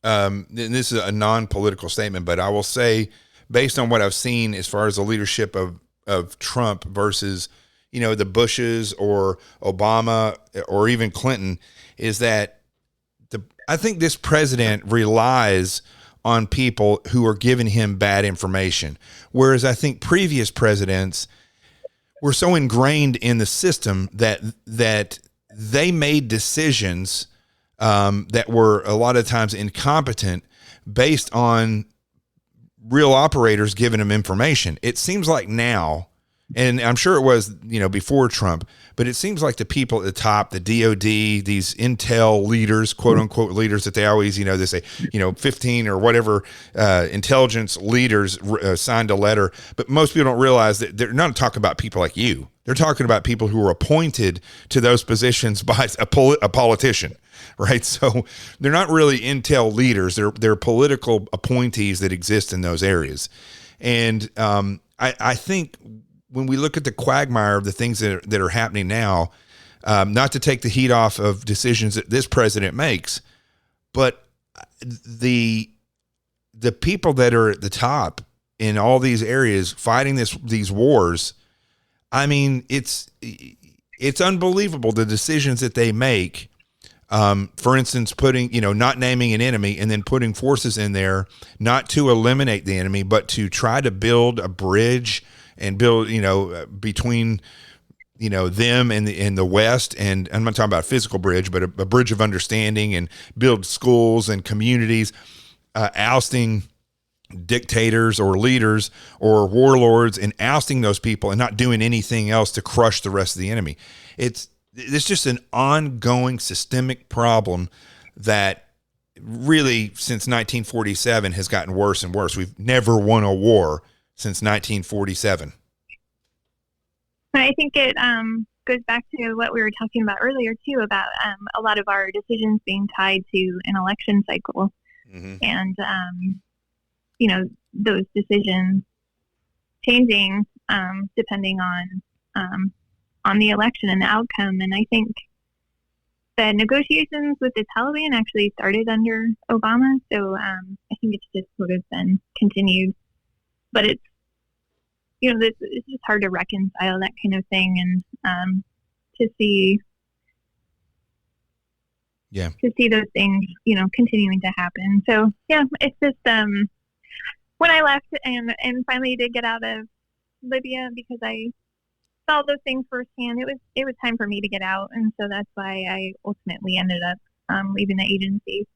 and this is a non-political statement, but I will say, based on what I've seen as far as the leadership of Trump versus, the Bushes or Obama or even Clinton, is that I think this president relies on people who are giving him bad information. Whereas I think previous presidents were so ingrained in the system that they made decisions that were a lot of times incompetent based on real operators giving them information. It seems like now, and I'm sure it was, before Trump, but it seems like the people at the top, the DOD, these intel leaders, quote unquote leaders that they always, they say, 15 or whatever intelligence leaders signed a letter. But most people don't realize that they're not talking about people like you. They're talking about people who are appointed to those positions by a politician, right? So they're not really intel leaders. They're political appointees that exist in those areas. And I think when we look at the quagmire of the things that are happening now, not to take the heat off of decisions that this president makes, but the people that are at the top in all these areas fighting these wars, I mean, it's unbelievable the decisions that they make. For instance, putting, not naming an enemy and then putting forces in there, not to eliminate the enemy, but to try to build a bridge and build, between, them and the West. And I'm not talking about a physical bridge, but a bridge of understanding, and build schools and communities, ousting dictators or leaders or warlords, and ousting those people and not doing anything else to crush the rest of the enemy. It's just an ongoing systemic problem that really since 1947 has gotten worse and worse. We've never won a war since 1947. I think it goes back to what we were talking about earlier too, about a lot of our decisions being tied to an election cycle, and those decisions changing depending on the election and the outcome. And I think the negotiations with the Taliban actually started under Obama, so I think it's just sort of been continued. But it's, it's just hard to reconcile that kind of thing, and to see those things, continuing to happen. So yeah, it's just when I left and finally did get out of Libya, because I saw those things firsthand, it was time for me to get out, and so that's why I ultimately ended up leaving the agency.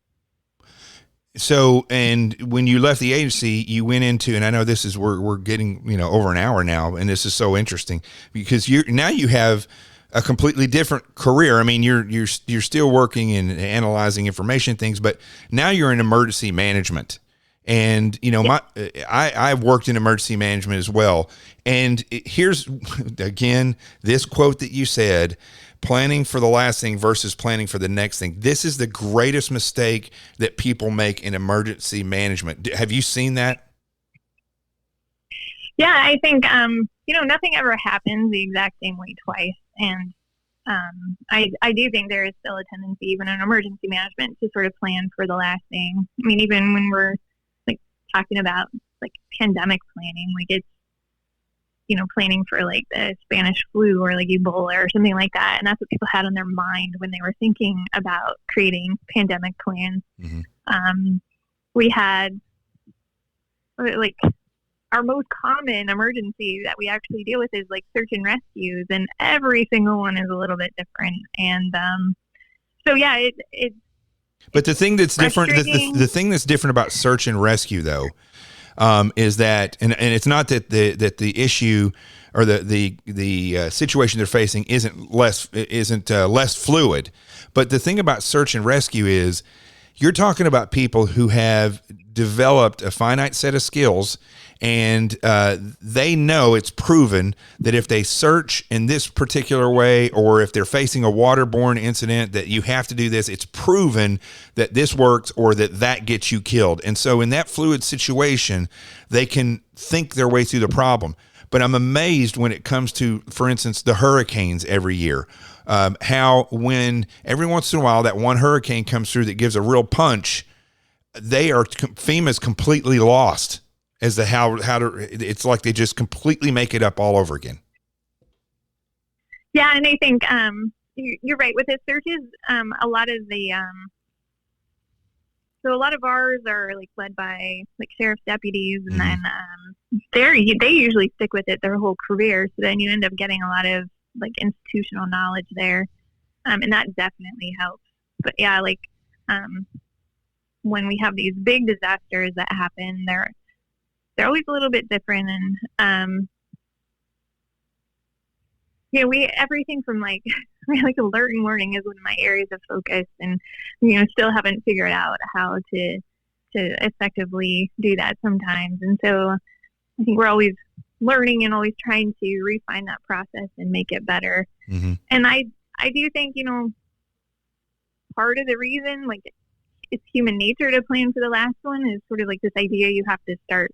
So, and when you left the agency, you went into, and I know this is, we're getting, over an hour now, and this is so interesting because now you have a completely different career. I mean, you're still working and analyzing information things, but now you're in emergency management. And, I've worked in emergency management as well. And here's, again, this quote that you said, planning for the last thing versus planning for the next thing. This is the greatest mistake that people make in emergency management. Have you seen that? Yeah, I think, nothing ever happens the exact same way twice. And I do think there is still a tendency, even in emergency management, to sort of plan for the last thing. I mean, even when we're talking about pandemic planning, it's, planning for the Spanish flu or Ebola or something like that. And that's what people had on their mind when they were thinking about creating pandemic plans. Mm-hmm. We had our most common emergency that we actually deal with is search and rescues, and every single one is a little bit different. And so yeah, but the thing that's different, the thing that's different about search and rescue, though, is that, and it's not that the issue or the situation they're facing isn't less fluid, but the thing about search and rescue is you're talking about people who have developed a finite set of skills, and they know, it's proven that if they search in this particular way, or if they're facing a waterborne incident, that you have to do this, it's proven that this works or that gets you killed. And so in that fluid situation, they can think their way through the problem. But I'm amazed when it comes to, for instance, the hurricanes every year, how when every once in a while that one hurricane comes through that gives a real punch, FEMA's completely lost as to how to, it's like they just completely make it up all over again. Yeah. And I think, you're right with the searches. A lot of the, so a lot of ours are led by sheriff's deputies, and then, they usually stick with it their whole career. So then you end up getting a lot of institutional knowledge there. And that definitely helps. But yeah, when we have these big disasters that happen, they're always a little bit different. And, everything from alert and warning is one of my areas of focus, and, still haven't figured out how to effectively do that sometimes. And so I think we're always learning and always trying to refine that process and make it better. Mm-hmm. And I do think, part of the reason, it's human nature to plan for the last one, is sort of this idea you have to start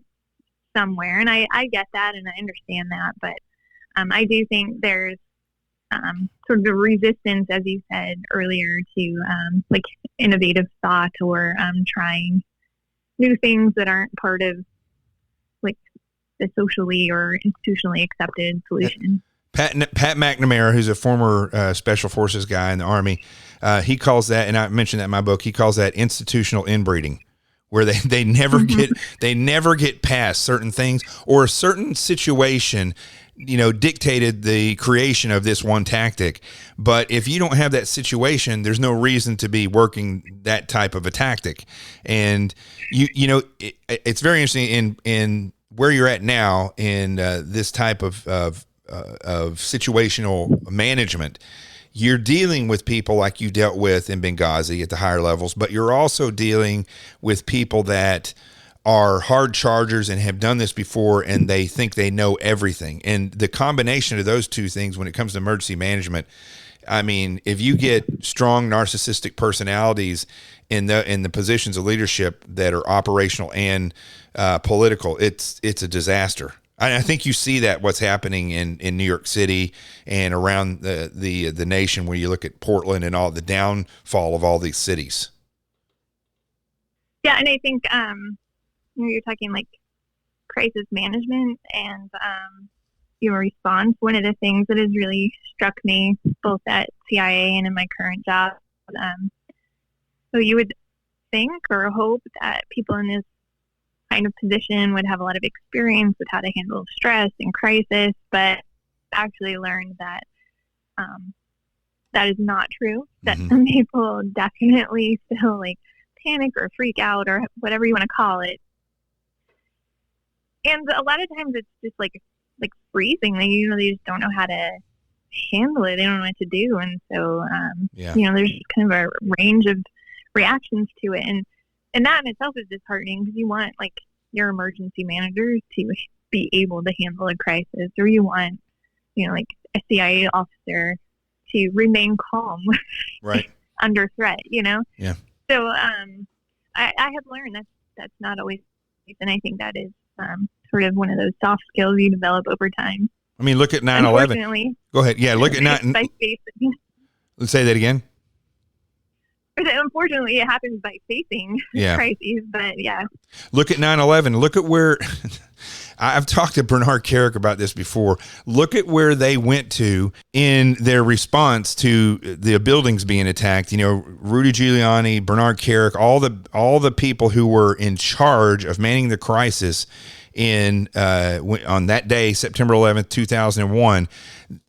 somewhere. And I get that, and I understand that, but I do think there's sort of a resistance, as you said earlier, to innovative thought, or trying new things that aren't part of the socially or institutionally accepted solution. Pat McNamara, who's a former Special Forces guy in the Army, he calls that, and I mentioned that in my book, he calls that institutional inbreeding, where they never get past certain things, or a certain situation dictated the creation of this one tactic. But if you don't have that situation, there's no reason to be working that type of a tactic. And it's very interesting in where you're at now in this type of situational management. You're dealing with people like you dealt with in Benghazi at the higher levels, but you're also dealing with people that are hard chargers and have done this before, and they think they know everything. And the combination of those two things when it comes to emergency management, I mean, if you get strong narcissistic personalities in the positions of leadership that are operational and political, it's a disaster. I think you see that what's happening in New York City and around the nation, where you look at Portland and all the downfall of all these cities. Yeah, and I think you're talking like crisis management and your response. One of the things that has really struck me both at CIA and in my current job, so you would think or hope that people in this kind of position would have a lot of experience with how to handle stress and crisis, but actually learned that that is not true. That some people definitely still like panic or freak out or whatever you want to call it. And a lot of times it's just like freezing. They just don't know how to handle it. They don't know what to do. And so, there's kind of a range of reactions to it. And that in itself is disheartening, because you want like your emergency manager to be able to handle a crisis, or you want, like a CIA officer to remain calm right. under threat, Yeah. So I have learned that's not always, and I think that is sort of one of those soft skills you develop over time. I mean, look at 9/11. Go ahead. Yeah, look at 9. Let's say that again. Unfortunately, it happens by facing crises, but yeah. Look at 9/11. Look at where I've talked to Bernard Kerik about this before. Look at where they went to in their response to the buildings being attacked. Rudy Giuliani, Bernard Kerik, all the people who were in charge of manning the crisis on that day, September 11th, 2001.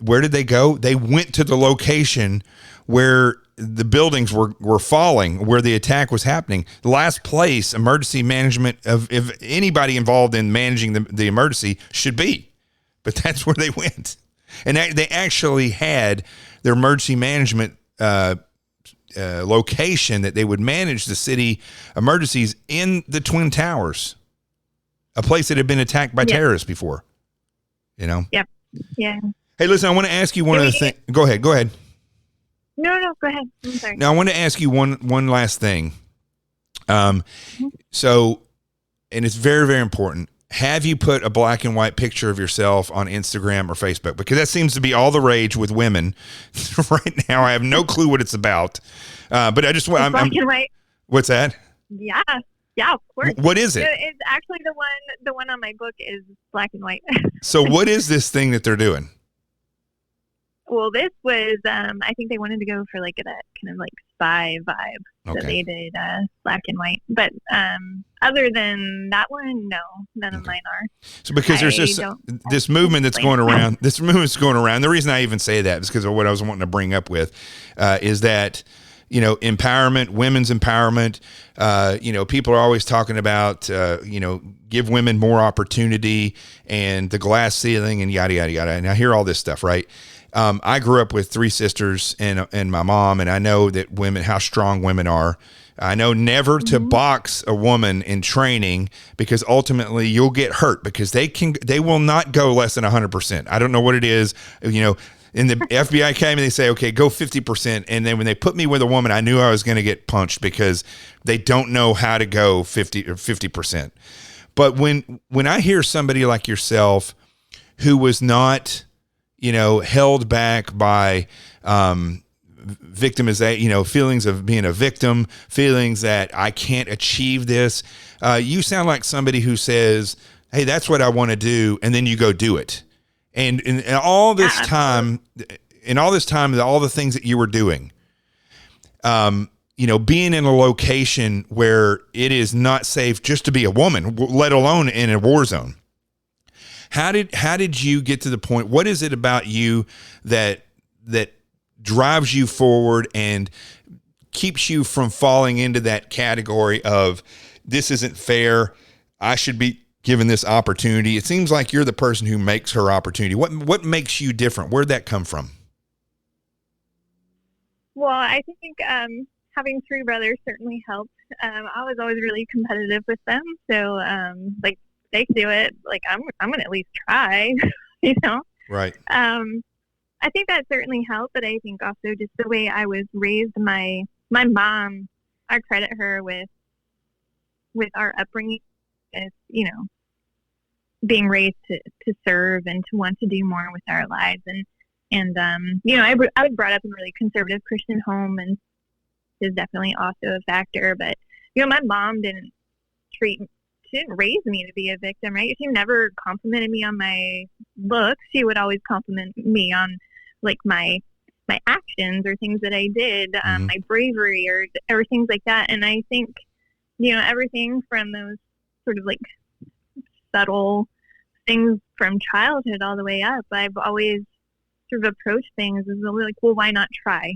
Where did they go? They went to the location where the buildings were falling, where the attack was happening. The last place emergency management if anybody involved in managing the emergency should be, but that's where they went. And they actually had their emergency management location that they would manage the city emergencies in the Twin Towers, a place that had been attacked by terrorists before. Yep. Yeah. Hey, listen, I want to ask you one other thing. Go ahead. No, go ahead. I'm sorry. Now, I want to ask you one last thing. So, and it's very, very important. Have you put a black and white picture of yourself on Instagram or Facebook? Because that seems to be all the rage with women right now. I have no clue what it's about. But I just want black and white. What's that? Yeah, of course. What is it? It's actually the one on my book is black and white. So what is this thing that they're doing? Well, this was, I think they wanted to go for like that kind of like spy vibe. Okay. So they did black and white. But other than that one, no, none of mine are. So because there's this movement that's going around. This movement's going around. The reason I even say that is because of what I was wanting to bring up with is that, empowerment, women's empowerment. People are always talking about, give women more opportunity and the glass ceiling and yada, yada, yada. And I hear all this stuff, right? I grew up with 3 sisters and my mom, and I know that how strong women are. I know never to box a woman in training, because ultimately you'll get hurt, because they will not go less than 100%. I don't know what it is. In the FBI Academy, they say, okay, go 50%. And then when they put me with a woman, I knew I was going to get punched, because they don't know how to go 50%. But when I hear somebody like yourself who was not, held back by victimization, feelings of being a victim, feelings that I can't achieve this. You sound like somebody who says, hey, that's what I want to do. And then you go do it. And in all this time, all the things that you were doing, being in a location where it is not safe just to be a woman, let alone in a war zone. How did you get to the point? What is it about you that drives you forward and keeps you from falling into that category of, this isn't fair, I should be given this opportunity? It seems like you're the person who makes her opportunity. What makes you different? Where'd that come from? Well, I think having 3 brothers certainly helped. I was always really competitive with them, so they can do it. Like I'm gonna at least try, Right. I think that certainly helped, but I think also just the way I was raised. My mom, I credit her with our upbringing. Is being raised to serve and to want to do more with our lives. And I was brought up in a really conservative Christian home, and is definitely also a factor. But, my mom she didn't raise me to be a victim, right? She never complimented me on my looks. She would always compliment me on like my actions or things that I did, my bravery or things like that. And I think, everything from those sort of like subtle things from childhood all the way up, I've always sort of approached things as like, well, why not try?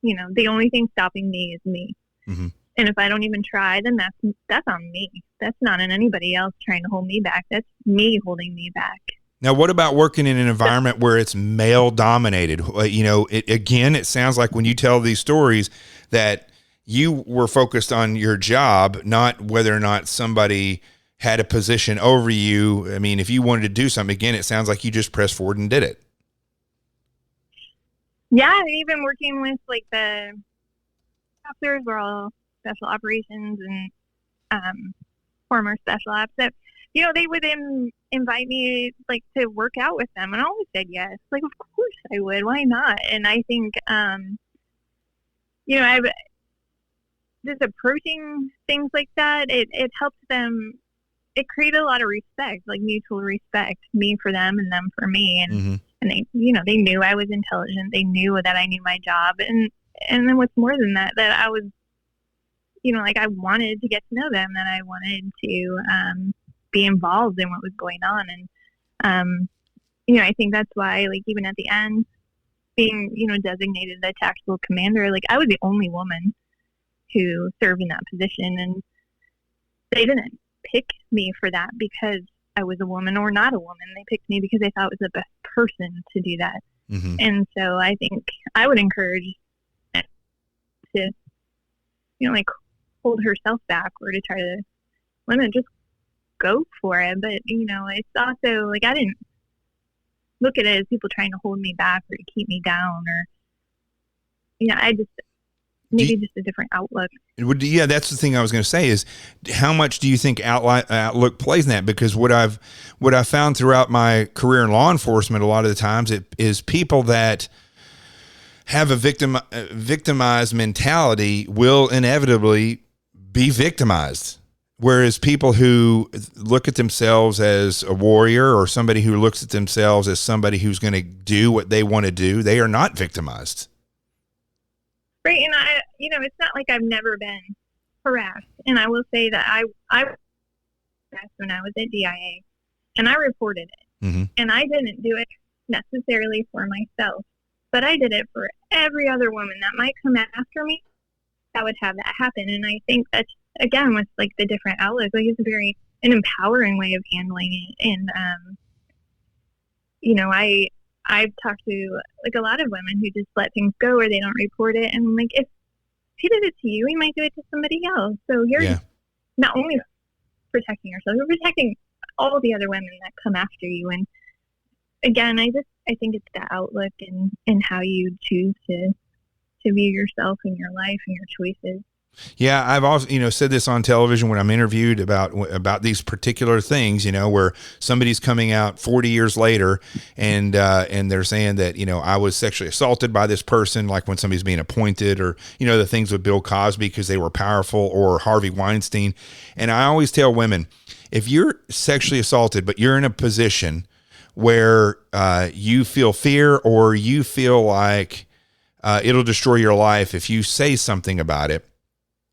The only thing stopping me is me. Mm-hmm. And if I don't even try, then that's on me. That's not on anybody else trying to hold me back. That's me holding me back. Now, what about working in an environment where it's male dominated? It sounds like when you tell these stories that you were focused on your job, not whether or not somebody had a position over you. I mean, if you wanted to do something, again, it sounds like you just pressed forward and did it. Yeah, and even working with like the officers were all special operations and former special ops that, they would invite me like to work out with them, and I always said yes. Like, of course I would. Why not? And I think, I've just approaching things like that. It helps them. It created a lot of respect, like mutual respect, me for them and them for me. And and they, they knew I was intelligent. They knew that I knew my job, and then what's more than that, that I was, like I wanted to get to know them, that I wanted to be involved in what was going on. And, I think that's why, like, even at the end, being, designated the tactical commander, like I was the only woman who served in that position. And they didn't pick me for that because I was a woman or not a woman. They picked me because they thought it was the best person to do that. Mm-hmm. And so I think I would encourage to, like hold herself back or to try to women just go for it. But, it's also like, I didn't look at it as people trying to hold me back or to keep me down or, I just, maybe just a different outlook. Yeah, that's the thing I was going to say is how much do you think outlook plays in that? Because what I've found throughout my career in law enforcement, a lot of the times it is people that have a victimized mentality will inevitably be victimized. Whereas people who look at themselves as a warrior or somebody who looks at themselves as somebody who's going to do what they want to do, they are not victimized. Right. And I, it's not like I've never been harassed. And I will say that I harassed when I was at DIA, and I reported it. Mm-hmm. And I didn't do it necessarily for myself, but I did it for every other woman that might come after me that would have that happen. And I think that's, again, with like the different outlets, like it's an empowering way of handling it. And, I've talked to like a lot of women who just let things go or they don't report it. And like, if he did it to you, he might do it to somebody else. So you're not only protecting yourself, you're protecting all the other women that come after you. And again, I think it's the outlook and how you choose to view yourself and your life and your choices. Yeah, I've also, said this on television when I'm interviewed about these particular things, where somebody's coming out 40 years later and they're saying that, I was sexually assaulted by this person, like when somebody's being appointed or, the things with Bill Cosby because they were powerful, or Harvey Weinstein. And I always tell women, if you're sexually assaulted, but you're in a position where you feel fear or you feel like it'll destroy your life if you say something about it,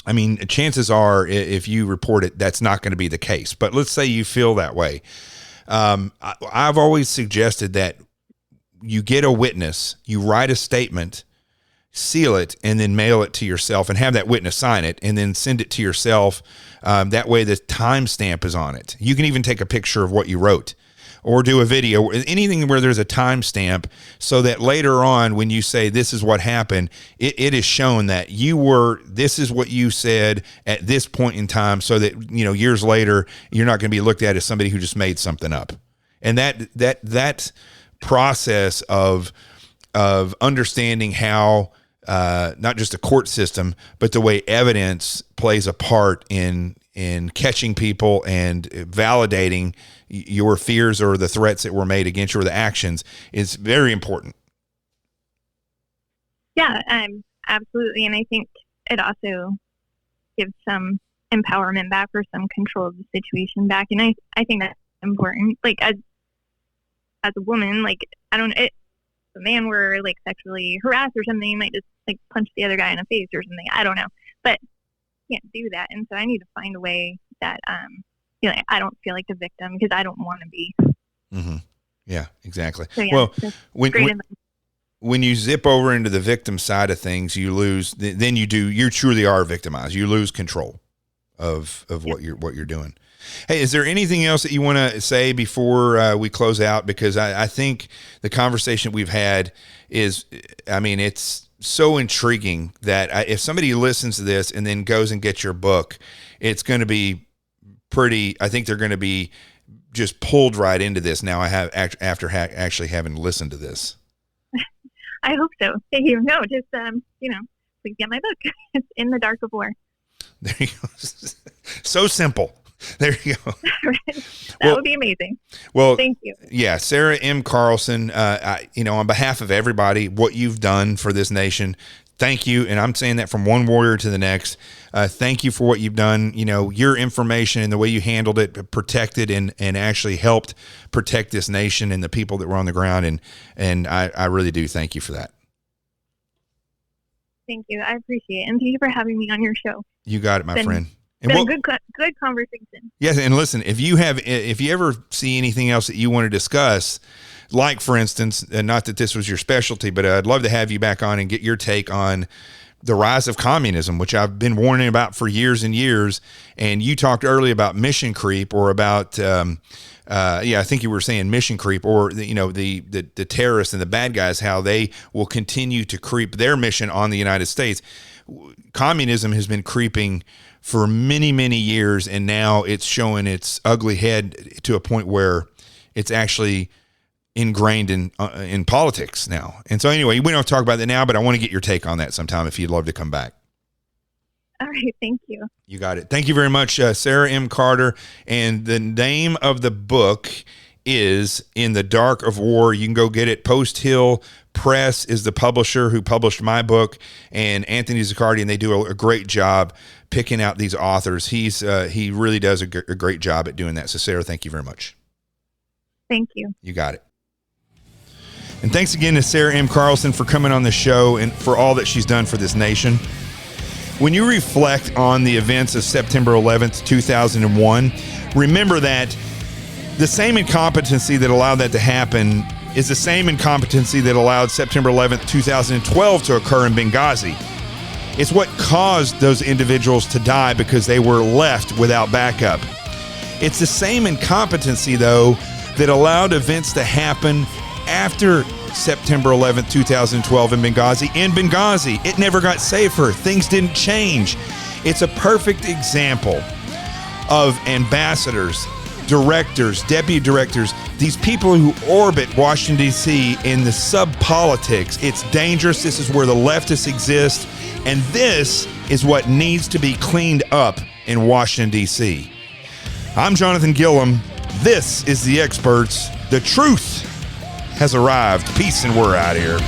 I mean, chances are if you report it, that's not going to be the case. But let's say you feel that way. I've always suggested that you get a witness, you write a statement, seal it, and then mail it to yourself and have that witness sign it and then send it to yourself. That way the timestamp is on it. You can even take a picture of what you wrote or do a video, anything where there's a timestamp, so that later on when you say this is what happened, it is shown that this is what you said at this point in time, so that, years later, you're not going to be looked at as somebody who just made something up. And that process of understanding how not just the court system, but the way evidence plays a part in in catching people and validating your fears or the threats that were made against you or the actions is very important. Yeah, absolutely. And I think it also gives some empowerment back or some control of the situation back. And I think that's important. Like, as a woman, like, I don't, if a man were like sexually harassed or something, he might just like punch the other guy in the face or something. I don't know, but can't do that. And so I need to find a way that, I don't feel like the victim, because I don't want to be. Mm-hmm. Yeah, exactly. So, yeah, well, when you zip over into the victim side of things, you lose, then you truly are victimized. You lose control of what you're doing. Hey, is there anything else that you want to say before we close out? Because I think the conversation we've had is, it's so intriguing that if somebody listens to this and then goes and gets your book, it's going to be I think they're going to be just pulled right into this now. After actually having listened to this. I hope so. Thank you. No, just, please get my book. It's In the Dark of War. There you go. So simple. There you go. That would be amazing. Well, thank you. Yeah, Sarah M. Carlson, on behalf of everybody, what you've done for this nation, thank you. And I'm saying that from one warrior to the next. Thank you for what you've done. Your information and the way you handled it, protected and actually helped protect this nation and the people that were on the ground. And I really do thank you for that. Thank you. I appreciate it. And thank you for having me on your show. You got it, my friend. And been a good conversation. Yes, and listen, if you ever see anything else that you want to discuss, like for instance, and not that this was your specialty, but I'd love to have you back on and get your take on the rise of communism, which I've been warning about for years and years. And you talked earlier about mission creep, or about I think you were saying mission creep, or the terrorists and the bad guys, how they will continue to creep their mission on the United States. Communism has been creeping for many, many years, and now it's showing its ugly head to a point where it's actually ingrained in politics now. And so anyway, we don't talk about that now, but I want to get your take on that sometime if you'd love to come back. All right. Thank you. You got it. Thank you very much, Sarah M. Carter. And the name of the book is In the Dark of War. You can go get it. Post Hill Press is the publisher who published my book, and Anthony Zaccardi, and they do a great job picking out these authors. He really does a great job at doing that. So Sarah, thank you very much. Thank you. You got it. And thanks again to Sarah M. Carlson for coming on the show and for all that she's done for this nation. When you reflect on the events of September 11th, 2001, remember that the same incompetency that allowed that to happen is the same incompetency that allowed September 11th, 2012 to occur in Benghazi. It's what caused those individuals to die because they were left without backup. It's the same incompetency, though, that allowed events to happen after September 11th, 2012 in Benghazi. In Benghazi, it never got safer. Things didn't change. It's a perfect example of ambassadors, directors, deputy directors, these people who orbit Washington, D.C. in the sub-politics. It's dangerous. This is where the leftists exist. And this is what needs to be cleaned up in Washington, D.C. I'm Jonathan Gilliam. This is The Experts. The truth has arrived. Peace, and we're out of here.